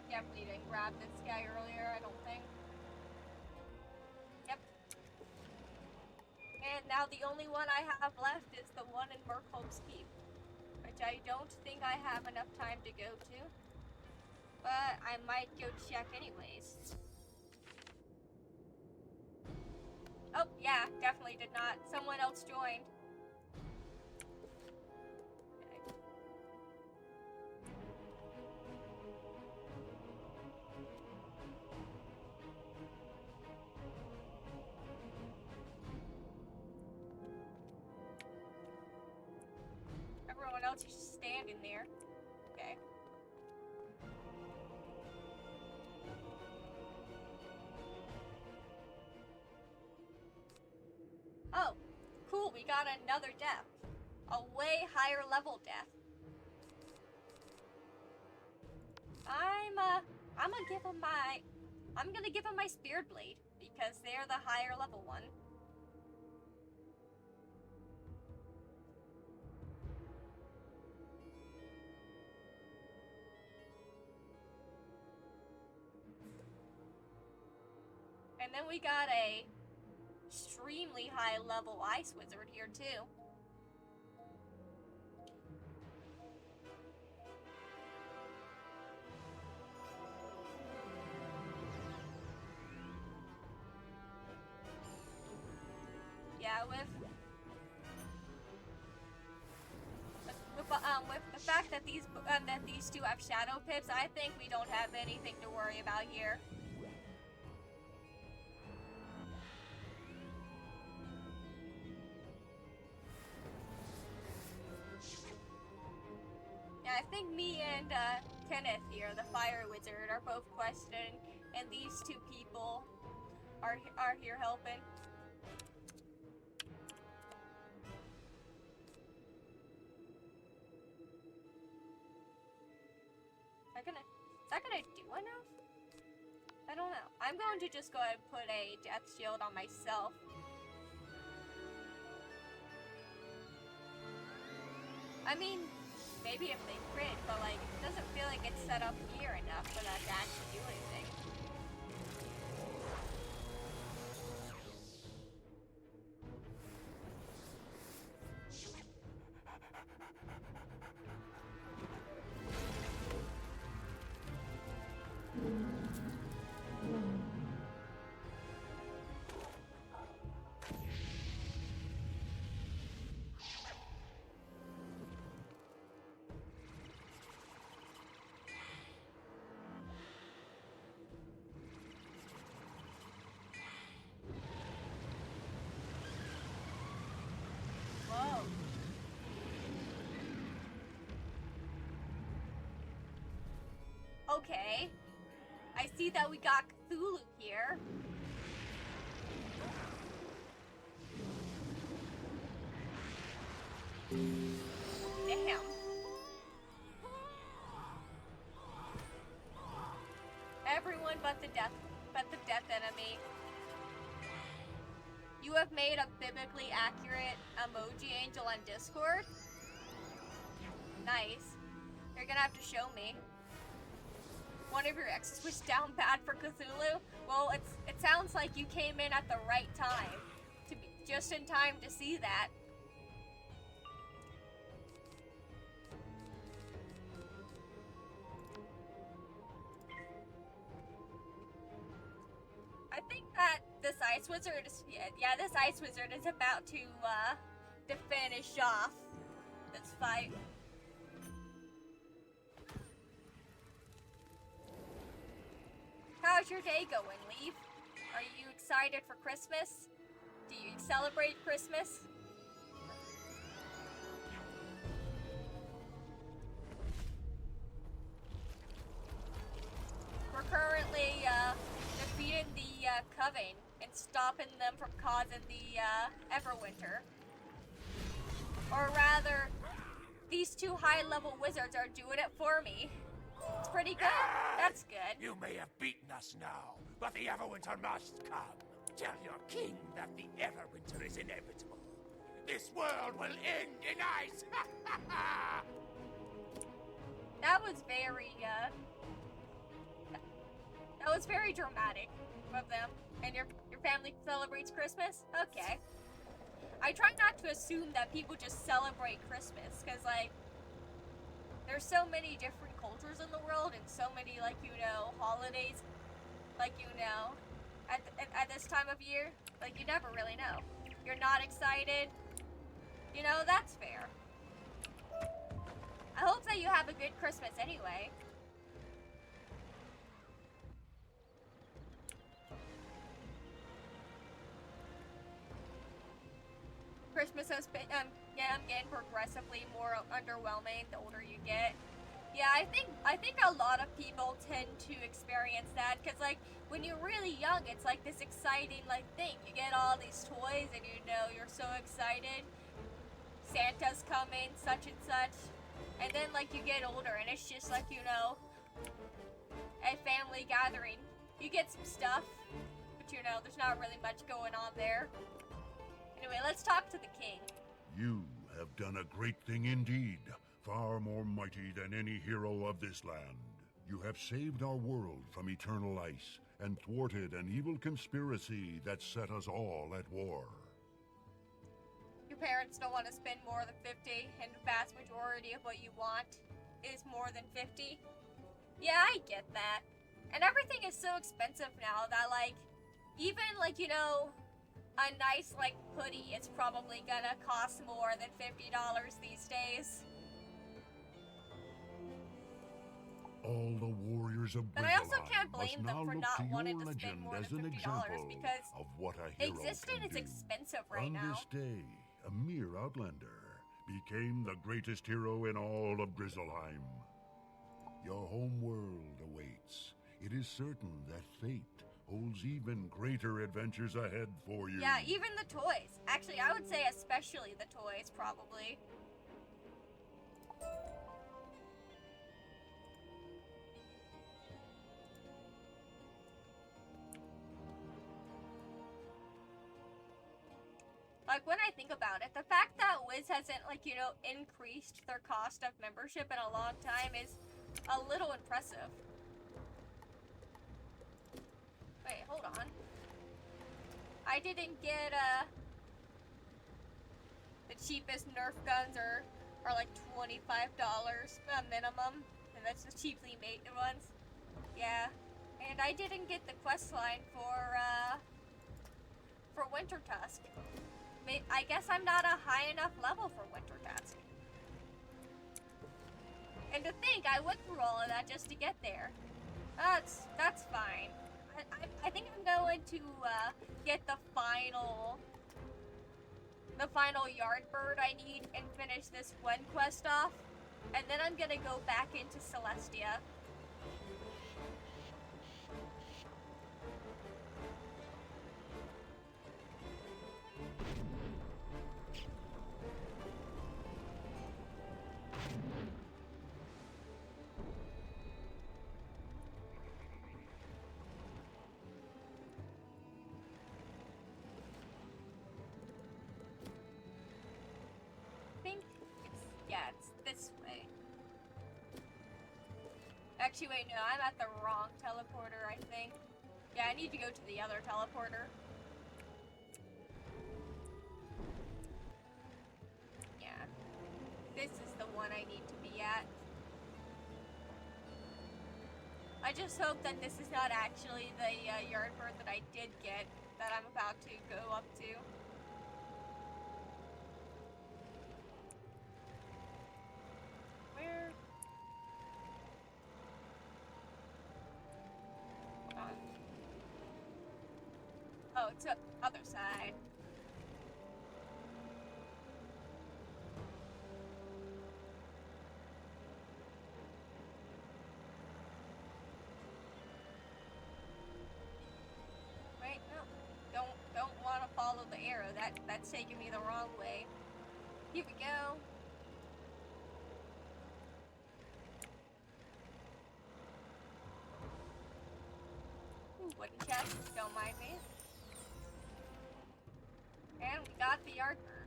Speaker 1: Definitely didn't grab this guy earlier, I don't think. Yep. And now the only one I have left is the one in Merkholm's Keep, which I don't think I have enough time to go to. But I might go check anyways. Oh, yeah, definitely did not. Someone else joined. Everyone else is just standing there. Okay. Oh, cool, we got another death. A way higher level death. I'm gonna give him my Spirit Blade, because they're the higher level one. And then we got a extremely high level ice wizard here too. Yeah, with the fact that these two have shadow pips, I think we don't have anything to worry about here. Yeah, I think me and Kenneth here, the fire wizard, are both questing, and these 2 people are here helping. Is that gonna do enough? I don't know. I'm going to just go ahead and put a death shield on myself. I mean, maybe if they crit, but like, it doesn't feel like it's set up near enough for that to actually do anything. Okay. I see that we got Cthulhu here. Damn. Everyone but the death enemy. You have made a biblically accurate emoji angel on Discord? Nice. You're gonna have to show me. One of your exes was down bad for Cthulhu? Well, it sounds like you came in at the right time. To be just in time to see that. I think that this ice wizard is this ice wizard is about to finish off this fight. How's your day going, Leaf? Are you excited for Christmas? Do you celebrate Christmas? We're currently defeating the Coven and stopping them from causing the Everwinter. Or rather, these two high-level wizards are doing it for me. It's pretty good. That's good.
Speaker 6: You may have beaten us now, but the Everwinter must come. Tell your king that the Everwinter is inevitable. This world will end in ice.
Speaker 1: That was very, that was very dramatic of them. And your family celebrates Christmas? Okay. I try not to assume that people just celebrate Christmas, because, like, there's so many different cultures in the world and so many, like, you know, holidays, like, you know, at this time of year. Like, you never really know. You're not excited. You know, that's fair. I hope that you have a good Christmas anyway. Christmas has been, yeah, I'm getting progressively more underwhelming the older you get. Yeah, I think a lot of people tend to experience that, because, like, when you're really young, it's like this exciting, like, thing. You get all these toys, and you know, you're so excited. Santa's coming, such and such. And then, like, you get older, and it's just, like, you know, a family gathering. You get some stuff, but, you know, there's not really much going on there. Anyway, let's talk to the king.
Speaker 4: You have done a great thing indeed, far more mighty than any hero of this land. You have saved our world from eternal ice and thwarted an evil conspiracy that set us all at war.
Speaker 1: Your parents don't want to spend more than 50, and the vast majority of what you want is more than 50. Yeah, I get that. And everything is so expensive now that, like, even, like, you know, a nice, like, hoodie is probably gonna cost more than $50 these days.
Speaker 4: All the warriors of
Speaker 1: But I also
Speaker 4: Grizzleheim
Speaker 1: can't blame
Speaker 4: must
Speaker 1: them
Speaker 4: now
Speaker 1: for
Speaker 4: look
Speaker 1: not
Speaker 4: to
Speaker 1: wanting
Speaker 4: your
Speaker 1: to spend
Speaker 4: legend
Speaker 1: more
Speaker 4: as
Speaker 1: than
Speaker 4: an
Speaker 1: $50
Speaker 4: example
Speaker 1: because
Speaker 4: of what a hero
Speaker 1: existence
Speaker 4: can
Speaker 1: is
Speaker 4: do.
Speaker 1: expensive right
Speaker 4: On
Speaker 1: now.
Speaker 4: this day, a mere outlander became the greatest hero in all of Grizzleheim. Your home world awaits. It is certain that fate holds even greater adventures ahead for you.
Speaker 1: Yeah, even the toys. Actually, I would say especially the toys, probably. Like, when I think about it, the fact that Wiz hasn't, like, you know, increased their cost of membership in a long time is a little impressive. Wait, hold on. I didn't get, the cheapest Nerf guns are like $25 minimum, and that's the cheaply made ones. Yeah, and I didn't get the quest line for Winter Tusk. I guess I'm not a high enough level for Winter Tusk. And to think I went through all of that just to get there. That's fine. I think I'm going to get the final Yardbird I need and finish this one quest off, and then I'm gonna go back into Celestia. This way. Actually, wait, no, I'm at the wrong teleporter, I think. Yeah, I need to go to the other teleporter. Yeah. This is the one I need to be at. I just hope that this is not actually the Yardbird that I did get that I'm about to go up to. Where? Hold on. Oh, it's the other side. Wait, no. Don't want to follow the arrow. That's taking me the wrong way. Here we go. Ooh, wooden chest. Don't mind me. And we got the Archer.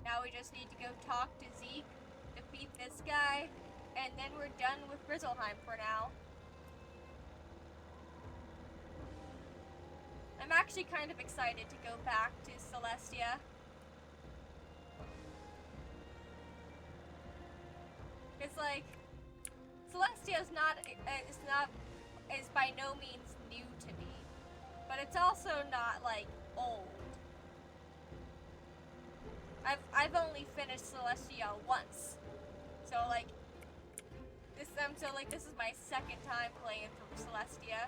Speaker 1: Now we just need to go talk to Zeke, defeat this guy, and then we're done with Grizzleheim for now. I'm actually kind of excited to go back to Celestia. It's like, Celestia is by no means new to me, but it's also not like old. I've only finished Celestia once, so like this is my second time playing through Celestia.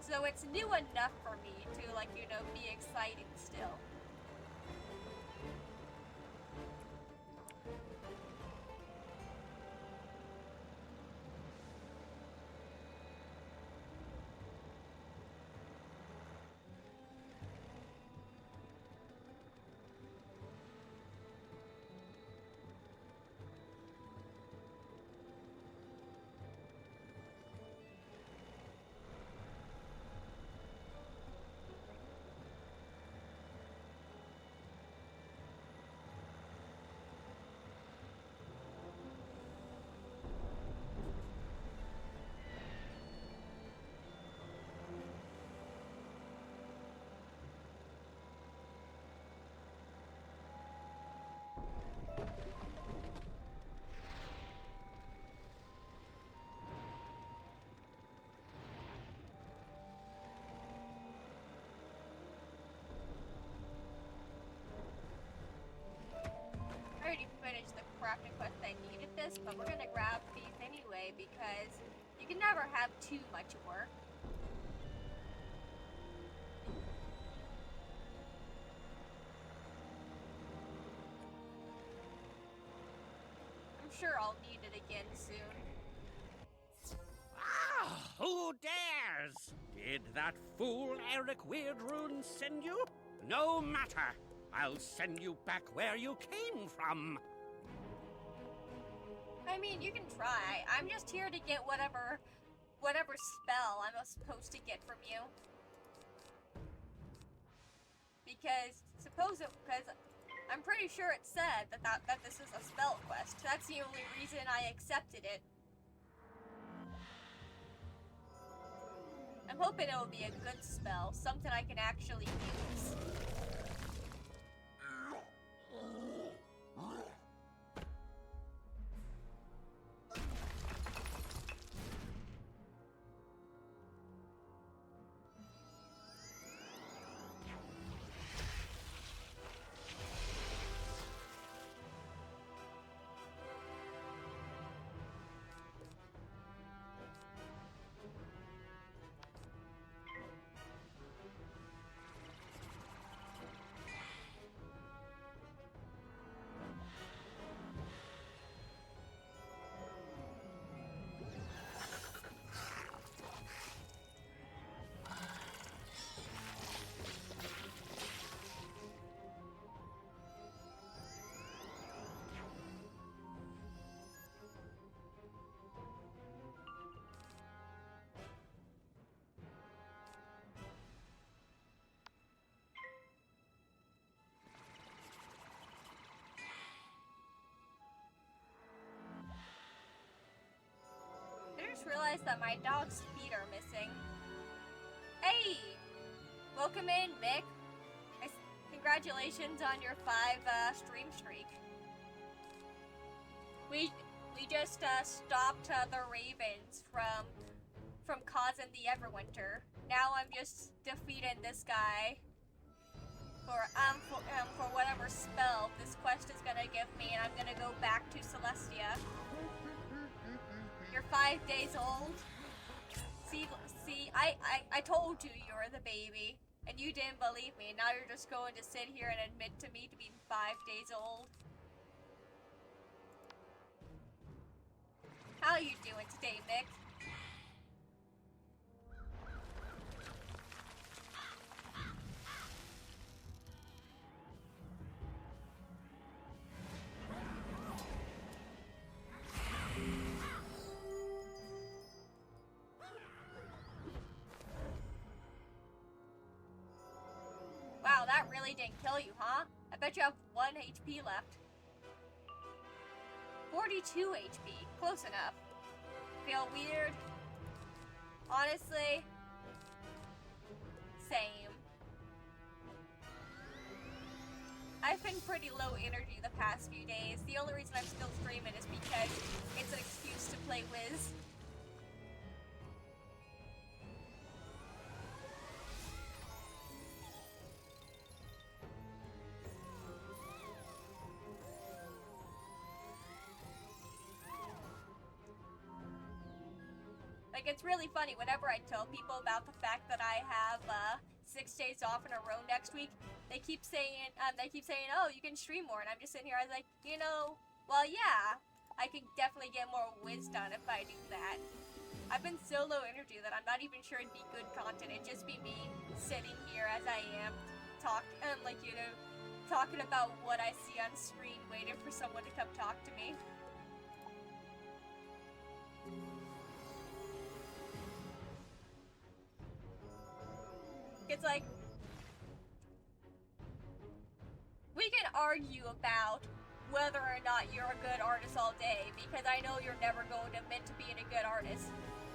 Speaker 1: So it's new enough for me to, like, you know, be exciting still. I already finished the crafting quest I needed this, but we're gonna grab these anyway because you can never have too much work. I'm sure I'll need it again soon.
Speaker 5: Ah, who dares? Did that fool Eric Weirdrune send you? No matter. I'll send you back where you came from.
Speaker 1: I mean, you can try. I'm just here to get whatever spell I'm supposed to get from you. Because I'm pretty sure it said that this is a spell quest. That's the only reason I accepted it. I'm hoping it will be a good spell, something I can actually use. I just realized that my dog's feet are missing. Hey! Welcome in, Mick. Congratulations on your 5 stream streak. We just stopped the ravens from causing the Everwinter now I'm just defeating this guy for whatever spell this quest is gonna give me, and I'm gonna go back to Celestia. You're 5 days old. See, I told you were the baby, and you didn't believe me. Now you're just going to sit here and admit to me to being 5 days old. How you doing today, Mick? Wow, that really didn't kill you, huh? I bet you have 1 HP left. 42 HP. Close enough. Feel weird? Honestly, same. I've been pretty low energy the past few days. The only reason I'm still streaming is because it's an excuse to play Wiz. Like, it's really funny whenever I tell people about the fact that I have 6 days off in a row next week. They keep saying, oh, you can stream more, and I'm just sitting here. I was like, you know, well, yeah, I can definitely get more Wiz done if I do that. I've been so low energy that I'm not even sure it'd be good content. It'd just be me sitting here as I am, talking about what I see on screen, waiting for someone to come talk to me. It's like, we can argue about whether or not you're a good artist all day, because I know you're never going to admit to being a good artist.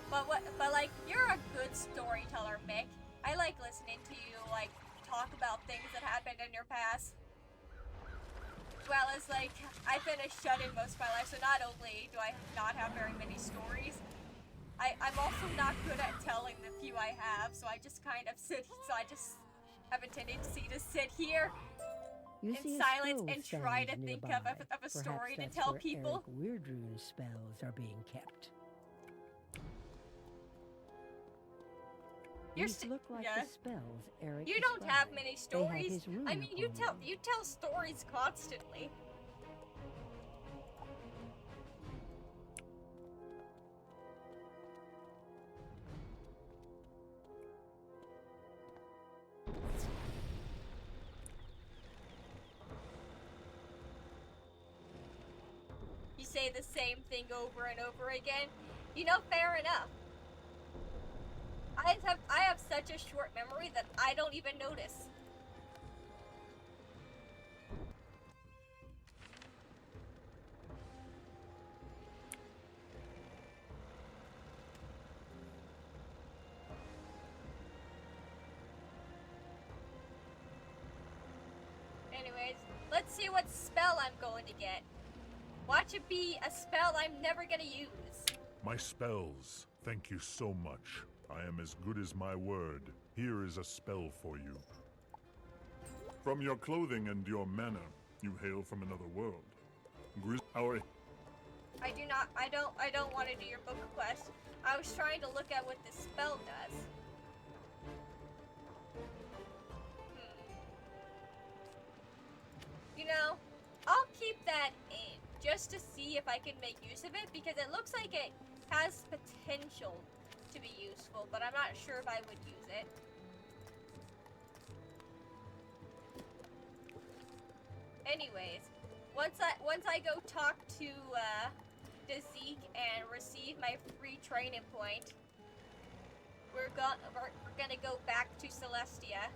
Speaker 1: But like, you're a good storyteller, Mick. I like listening to you, like, talk about things that happened in your past. Well, as, like, I've been a shut-in most of my life, so not only do I not have very many stories, I'm also not good at telling the few I have, so I just kind of have a tendency to sit here in silence and try to think of a story to tell people.
Speaker 3: Weirdrune spells are being kept. These look like the spells Eric
Speaker 1: You don't have
Speaker 3: described.
Speaker 1: many stories.
Speaker 3: His rune
Speaker 1: I mean, you
Speaker 3: upon
Speaker 1: tell stories constantly. You say the same thing over and over again. You know, fair enough. I have such a short memory that I don't even notice. Anyways, let's see what spell I'm going to get. Watch it be a spell I'm never gonna use.
Speaker 4: My spells, thank you so much. I am as good as my word. Here is a spell for you. From your clothing and your manner, you hail from another world.
Speaker 1: I don't want to do your book quest. I was trying to look at what this spell does. You know, I'll keep that in just to see if I can make use of it, because it looks like it has potential to be useful, but I'm not sure if I would use it. Anyways, once I go talk to Zeke and receive my free training point, we're gonna go back to Celestia.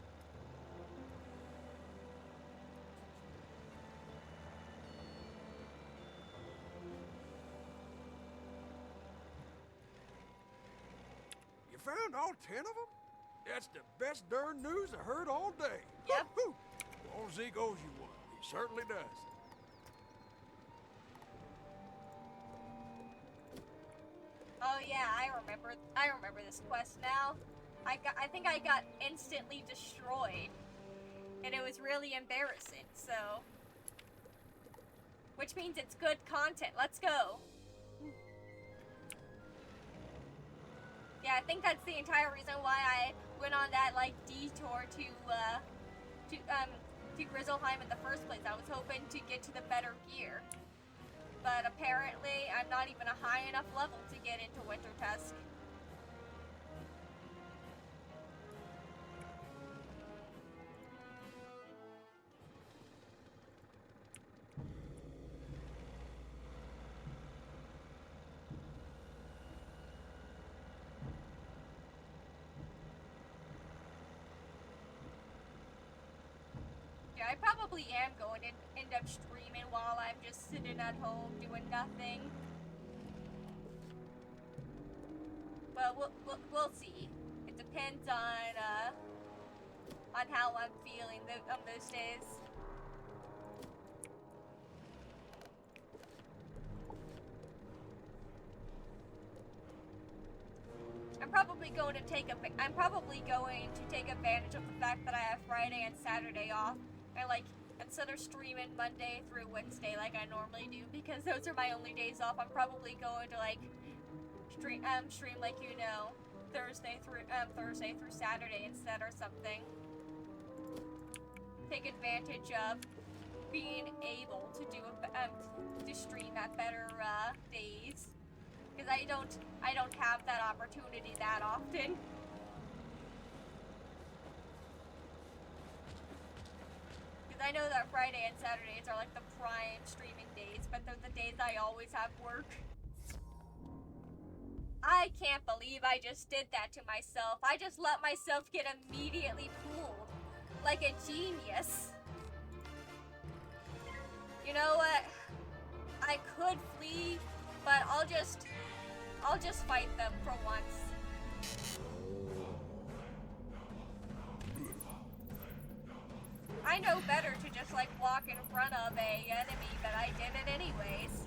Speaker 7: You found all 10 of them? That's the best darn news I heard all day.
Speaker 1: Yep.
Speaker 7: Woo-hoo. Old Zeke owes you one. He certainly does.
Speaker 1: Oh yeah, I remember this quest now. I think I got instantly destroyed. And it was really embarrassing, so. Which means it's good content. Let's go. Yeah, I think that's the entire reason why I went on that, like, detour to Grizzleheim in the first place. I was hoping to get to the better gear. But apparently, I'm not even a high enough level to get into Wintertusk. Yeah, I probably am going to end up streaming while I'm just sitting at home doing nothing. But we'll see. It depends on how I'm feeling on those days. I'm probably going to take advantage of the fact that I have Friday and Saturday off, and like instead of streaming Monday through Wednesday like I normally do, because those are my only days off. I'm probably going to like stream like, you know, Thursday through Saturday instead or something. Take advantage of being able to do to stream at better days, because I don't have that opportunity that often. Because I know that Friday and Saturdays are like the prime streaming days, but they're the days I always have work. I can't believe I just did that to myself. I just let myself get immediately fooled. Like a genius. You know what? I could flee, but I'll just fight them for once. I know better to just like walk in front of a enemy, but I did it anyways.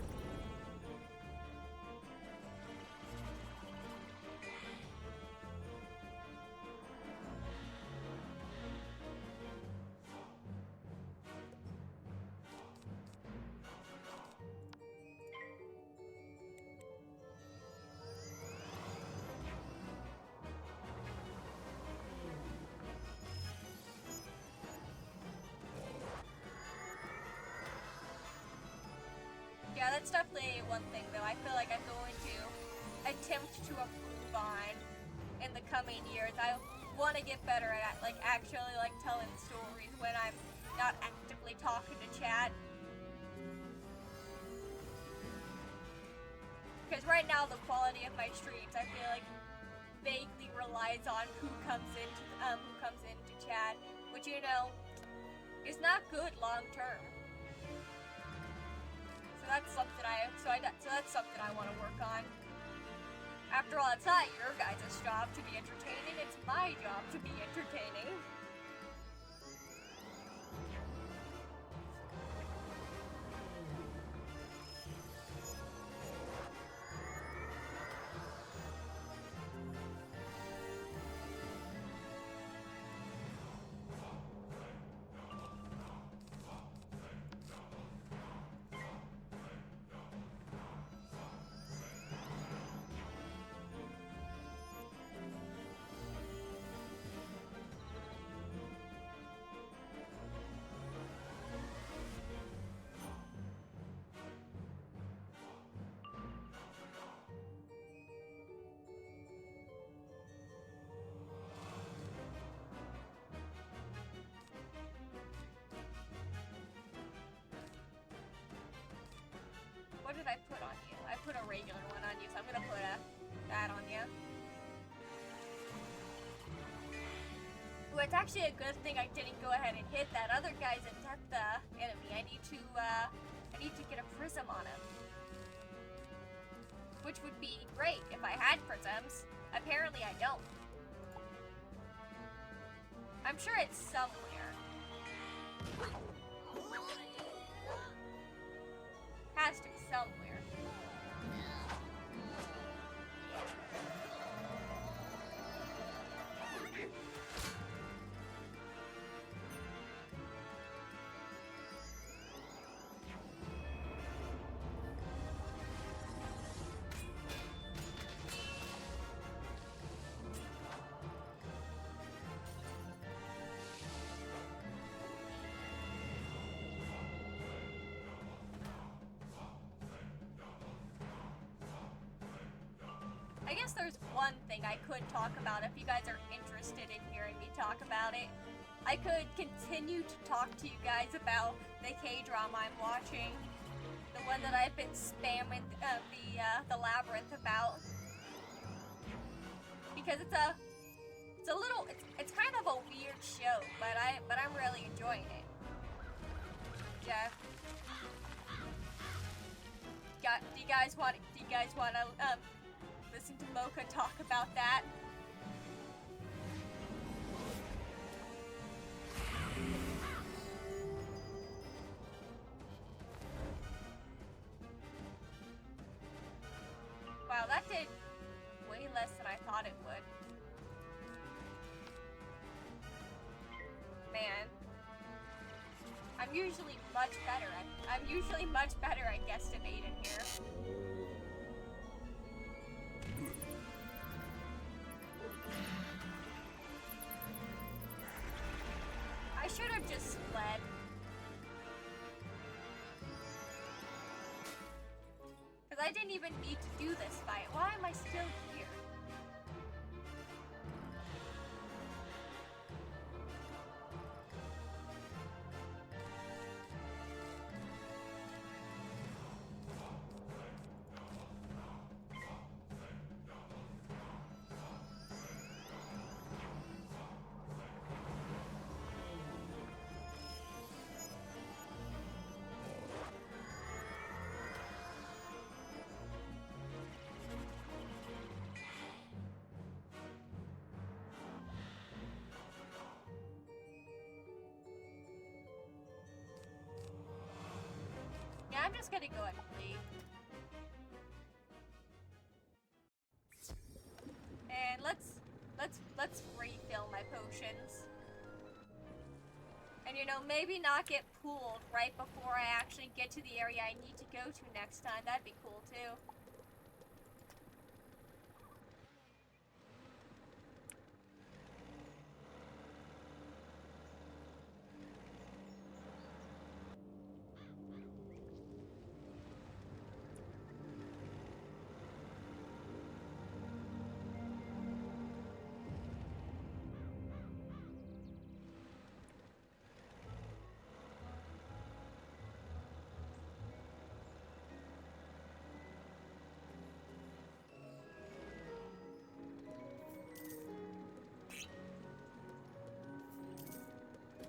Speaker 1: Yeah, that's definitely one thing though. I feel like I'm going to attempt to improve on in the coming years. I want to get better at like actually like telling stories when I'm not actively talking to chat. Because right now the quality of my streams, I feel like vaguely relies on who comes into chat, which, you know, is not good long term. So that's something I want to work on. After all, it's not your guys' job to be entertaining, it's my job to be entertaining. What did I put on you? I put a regular one on you, so I'm gonna put that on you. Ooh, it's actually a good thing I didn't go ahead and hit that other guy's enemy. I need to get a prism on him. Which would be great if I had prisms. Apparently I don't. I'm sure it's somewhere. Has to be somewhere. there's one thing I could talk about if you guys are interested in hearing me talk about it. I could continue to talk to you guys about the K-drama I'm watching. The one that I've been spamming the Labyrinth about. Because it's kind of a weird show, but I'm really enjoying it. Yeah. Do you guys want to listen to Mocha talk about that? Wow, that did way less than I thought it would. Man. I'm usually much better. I'm usually much better at guesstimating here. I should have just fled. Because I didn't even need to do this fight. Why am I still here? Yeah, I'm just gonna go ahead and leave. And let's refill my potions. And you know, maybe not get pooled right before I actually get to the area I need to go to next time. That'd be cool too.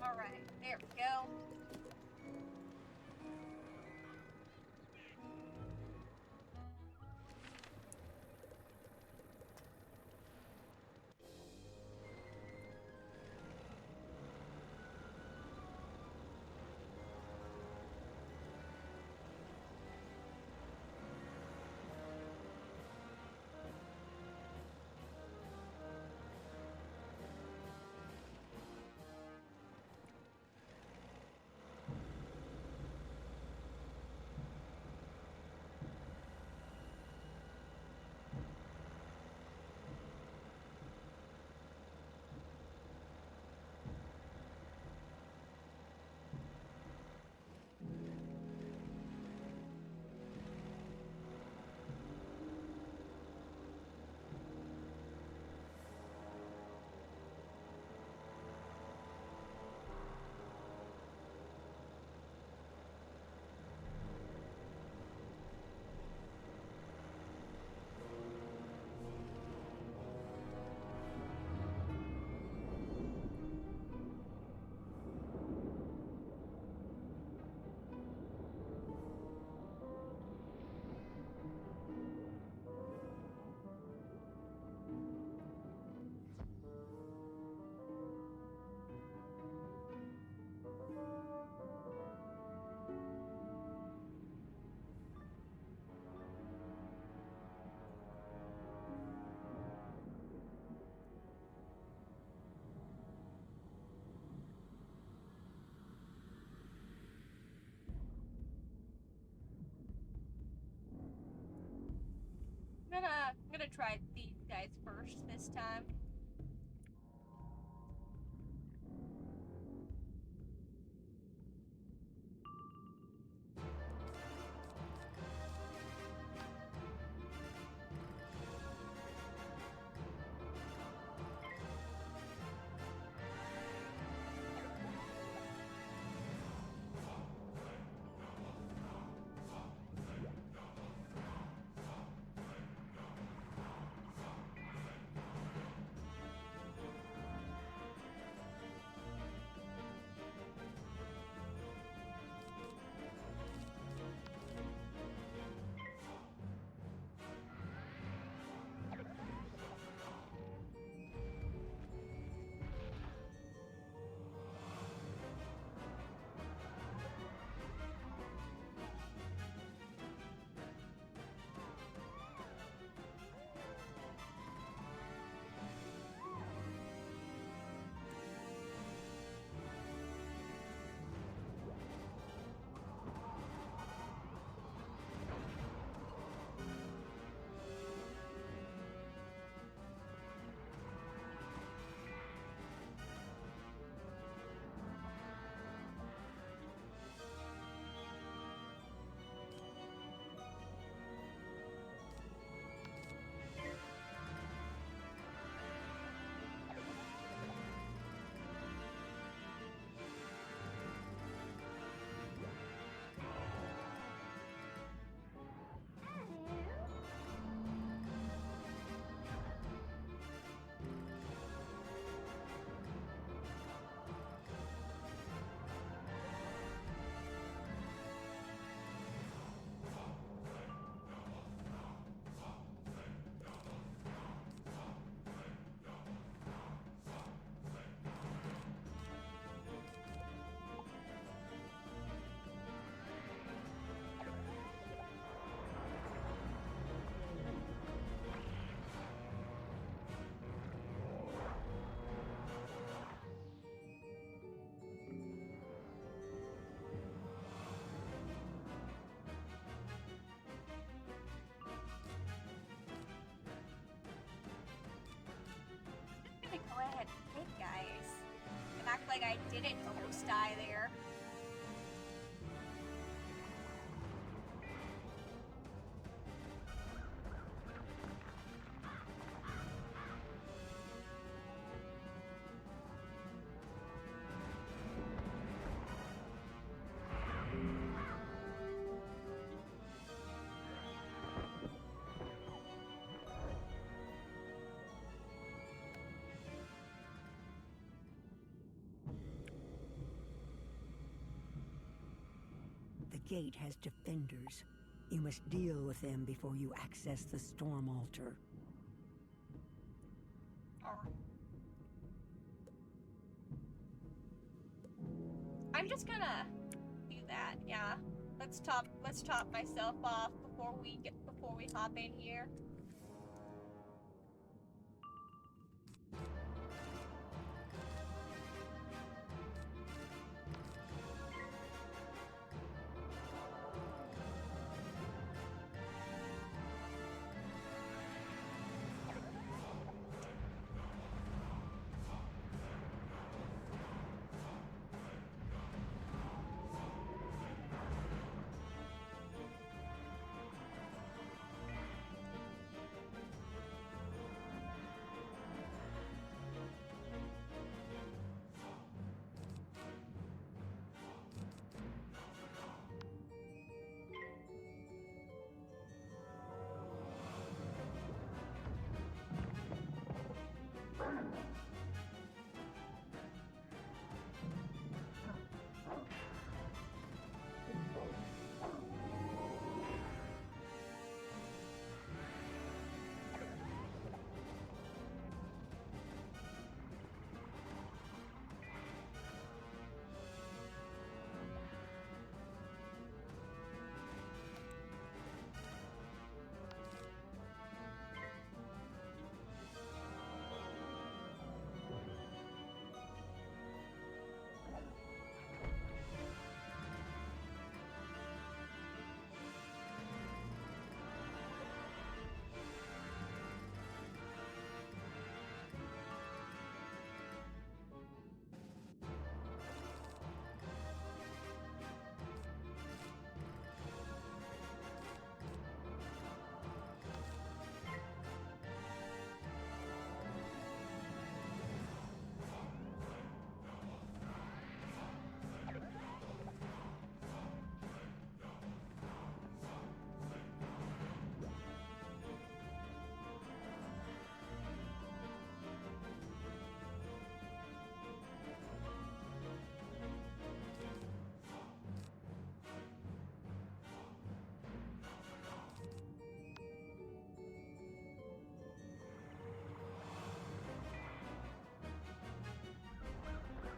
Speaker 1: Alright, there we go. I'm gonna try these guys first this time. like I didn't almost die there.
Speaker 3: The gate has defenders. You must deal with them before you access the storm altar.
Speaker 1: I'm just gonna do that, yeah. Let's top myself off before we hop in here.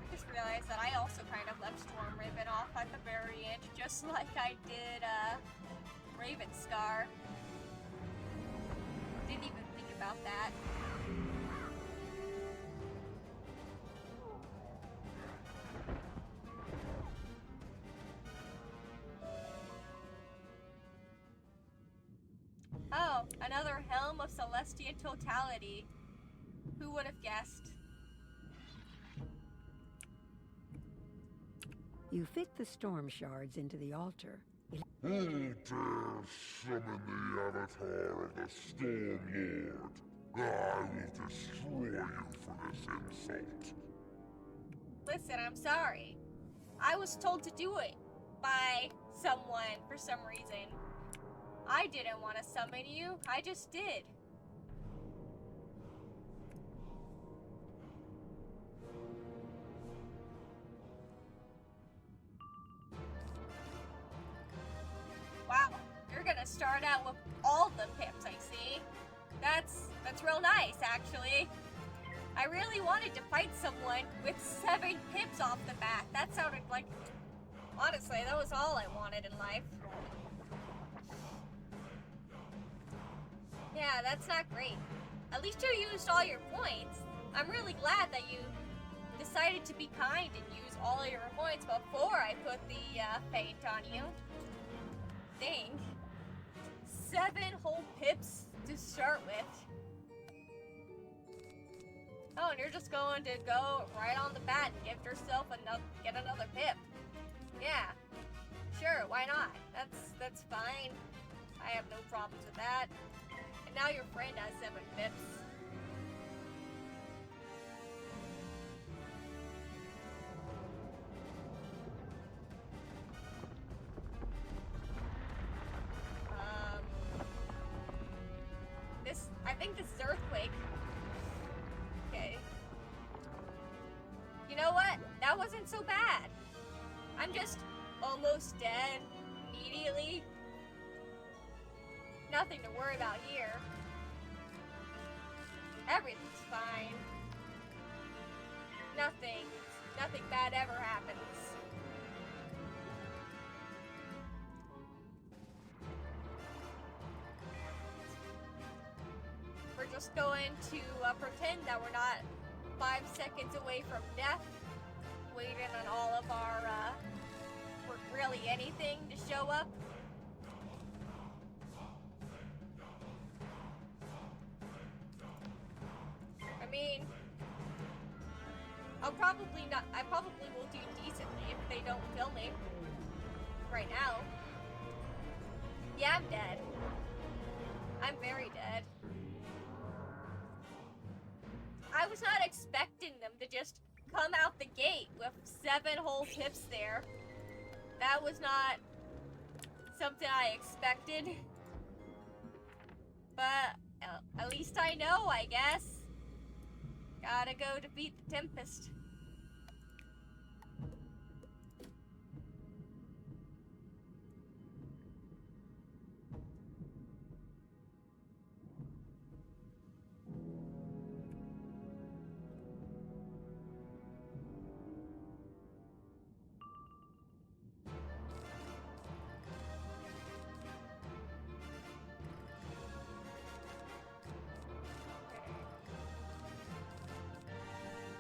Speaker 1: Just realized that I also kind of left Storm Raven off at the very end, just like I did Raven Scar. Didn't even think about that. Oh, another Helm of Celestian Totality. Who would have guessed?
Speaker 3: You fit the storm shards into the altar.
Speaker 4: Who dare summon the avatar of the Storm Lord? I will destroy you for this insult.
Speaker 1: Listen, I'm sorry. I was told to do it by someone for some reason. I didn't want to summon you, I just did. Wow, you're gonna start out with all the pips, I see. That's real nice, actually. I really wanted to fight someone with 7 pips off the bat. That sounded like... Honestly, that was all I wanted in life. Yeah, that's not great. At least you used all your points. I'm really glad that you decided to be kind and use all of your points before I put the feint on you. Dang. 7 whole pips to start with. Oh, and you're just going to go right on the bat and get another pip. Yeah. Sure, why not? That's fine. I have no problems with that. And now your friend has 7 pips. I think this is Earthquake. Okay. You know what? That wasn't so bad. I'm just almost dead immediately. Nothing to worry about here. Everything's fine. Nothing bad ever happens. We're just going to pretend that we're not 5 seconds away from death, waiting on all of our, really anything to show up. I mean, I probably will do decently if they don't kill me right now. Yeah, I'm dead. I'm very dead. I was not expecting them to just come out the gate with 7 whole pips there. That was not something I expected. But at least I know, I guess. Gotta go defeat the Tempest.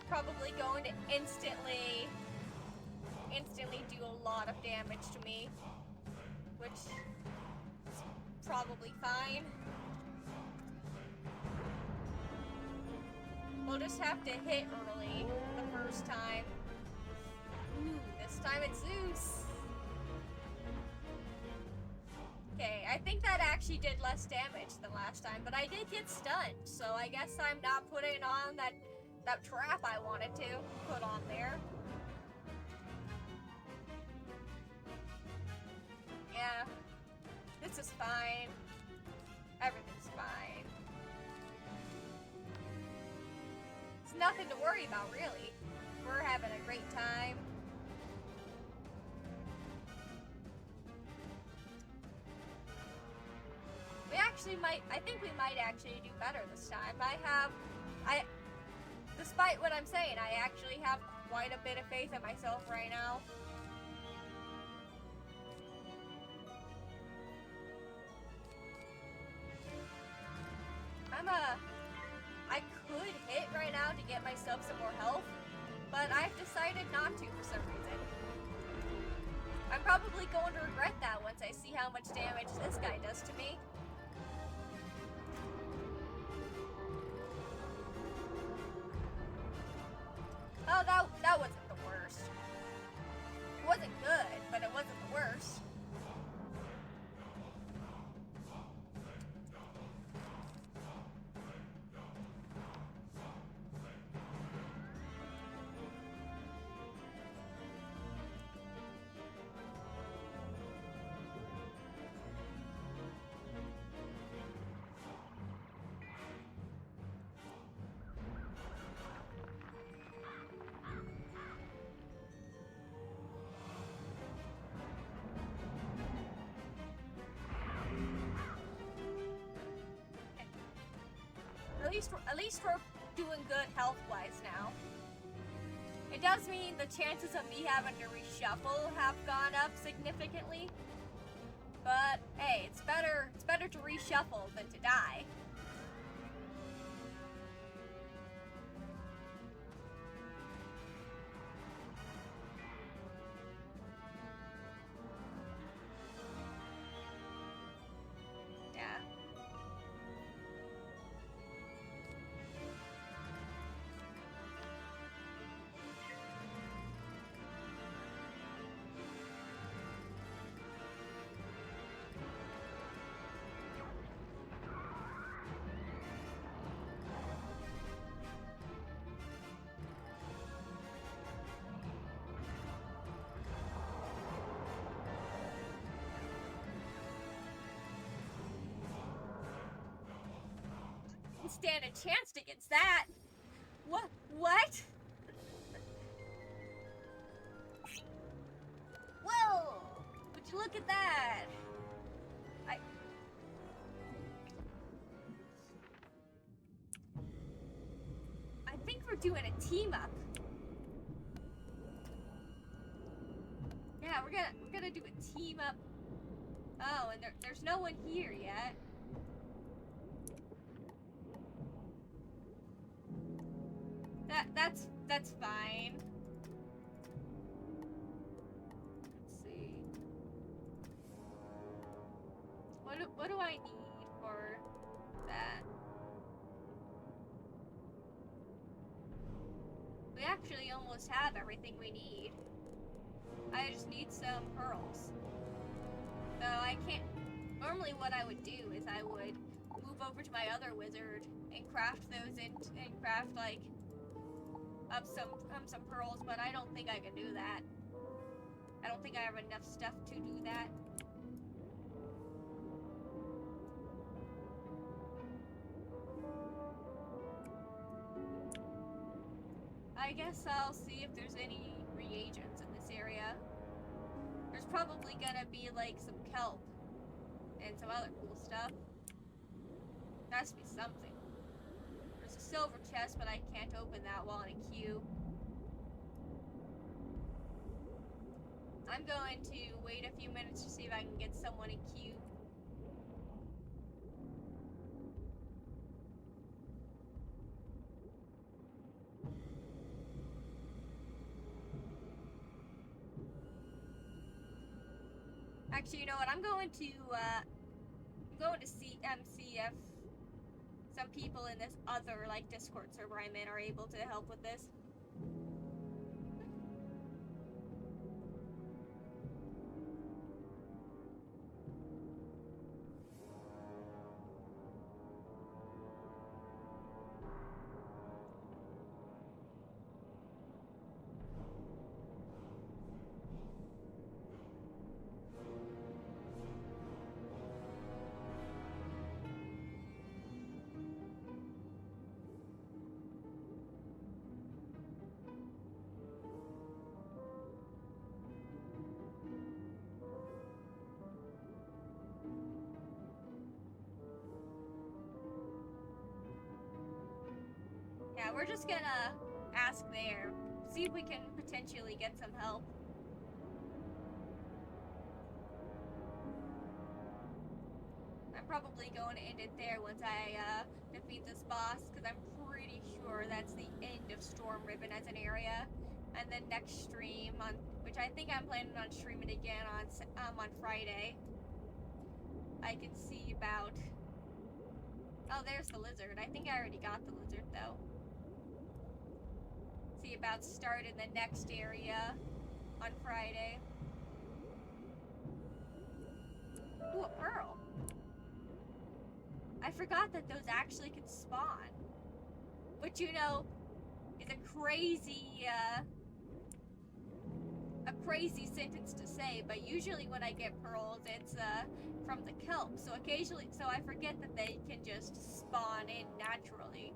Speaker 1: Probably going to instantly do a lot of damage to me, which is probably fine. We'll just have to hit early the first time. Ooh, this time it's Zeus. Okay, I think that actually did less damage than last time, but I did get stunned, so I guess I'm not putting on that trap I wanted to put on there. Yeah, this is fine. Everything's fine. It's nothing to worry about, really. We're having a great time. I think we might actually do better this time. Despite what I'm saying, I actually have quite a bit of faith in myself right now. I could hit right now to get myself some more health, but I've decided not to for some reason. I'm probably going to regret that once I see how much damage this guy does to me. Oh, that wasn't the worst. It wasn't good, but it wasn't the worst. At least we're doing good health-wise now. It does mean the chances of me having to reshuffle have gone up significantly. But hey, it's better to reshuffle than to die. wouldn't stand a chance against that. What? What? Whoa! Would you look at that? I think we're doing a team up. Yeah, we're gonna do a team up. Oh, and there's no one here yet. That's fine. Let's see. What do I need for that? We actually almost have everything we need. I just need some pearls. So I can't... Normally what I would do is I would move over to my other wizard and craft those and craft like up some pearls, but I don't think I can do that. I don't think I have enough stuff to do that. I guess I'll see if there's any reagents in this area. There's probably gonna be like some kelp and some other cool stuff. There has to be something. There's a silver chest, but I can't open that while in a queue. I'm going to wait a few minutes to see if I can get someone in queue. Actually, you know what? I'm going to see if some people in this other like Discord server I'm in are able to help with this. Yeah, we're just gonna ask there. See if we can potentially get some help. I'm probably going to end it there once I defeat this boss, because I'm pretty sure that's the end of Storm Ribbon as an area. And then next stream, which I think I'm planning on streaming again on Friday, I can see about... Oh, there's the lizard. I think I already got the lizard, though. See about starting the next area on Friday. Ooh, a pearl. I forgot that those actually can spawn. Which, you know, is a crazy sentence to say, but usually when I get pearls, it's from the kelp. So occasionally, so I forget that they can just spawn in naturally.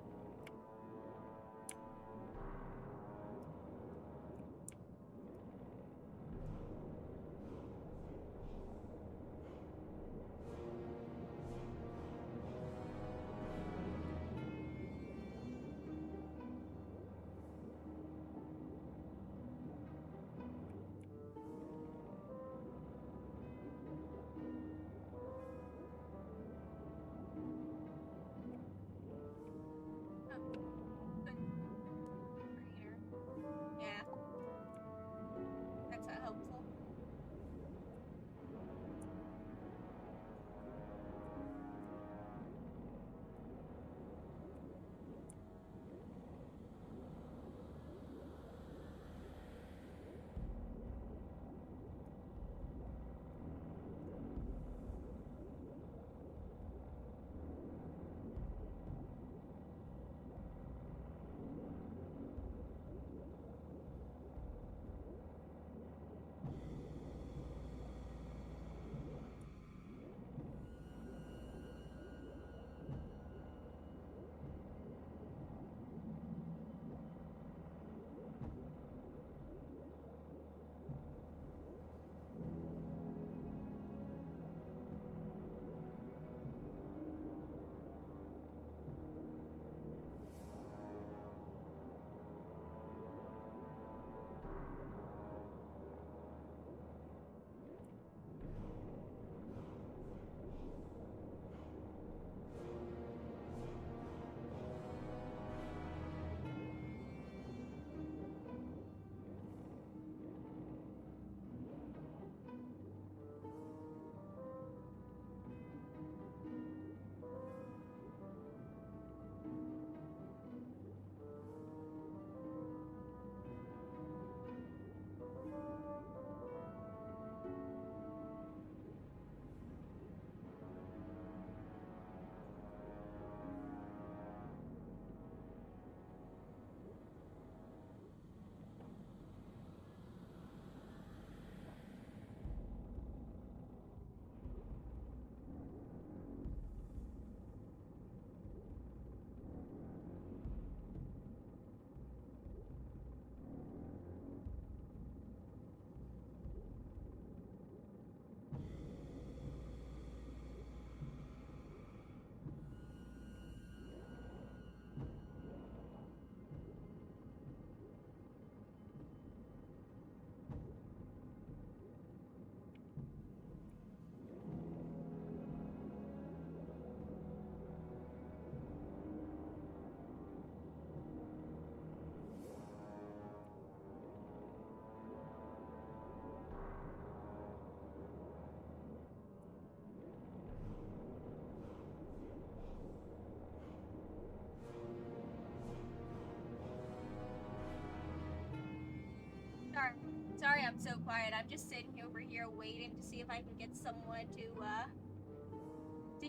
Speaker 1: Sorry I'm so quiet. I'm just sitting over here waiting to see if I can get someone to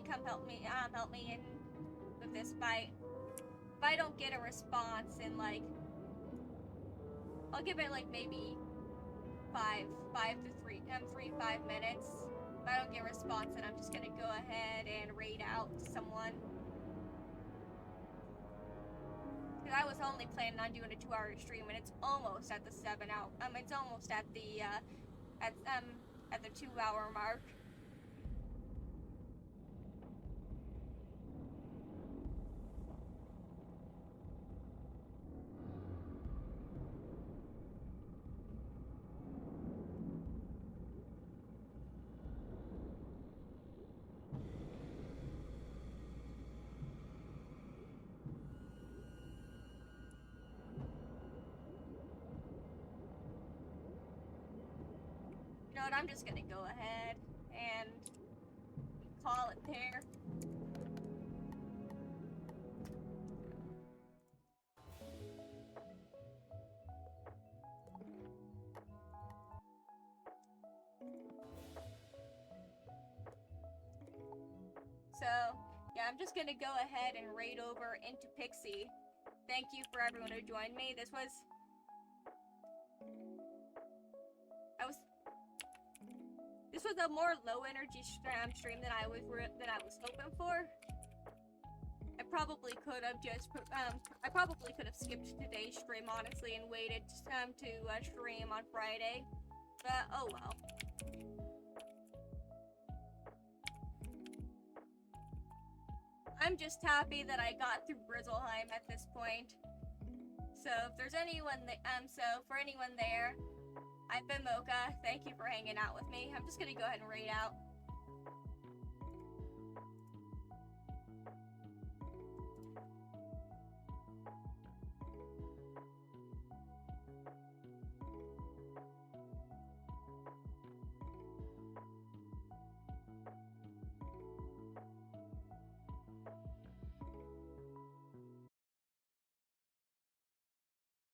Speaker 1: come help me in with this fight. If I don't get a response in like, I'll give it like maybe 5 to 5 minutes. If I don't get a response, then I'm just gonna go ahead and raid out to someone. Because I was only planning on doing a 2-hour stream, and it's almost at the 7 hour. It's almost at the 2-hour mark. You know what, I'm just gonna go ahead and call it there. So, yeah, I'm just gonna go ahead and raid over into Pixie. Thank you for everyone who joined me. This was a more low energy stream than I was hoping for. I probably could have skipped today's stream honestly and waited to stream on Friday, but oh well. I'm just happy that I got through Brizzleheim at this point. So if there's anyone for anyone there, I've been Mocha. Thank you for hanging out with me. I'm just gonna go ahead and raid out.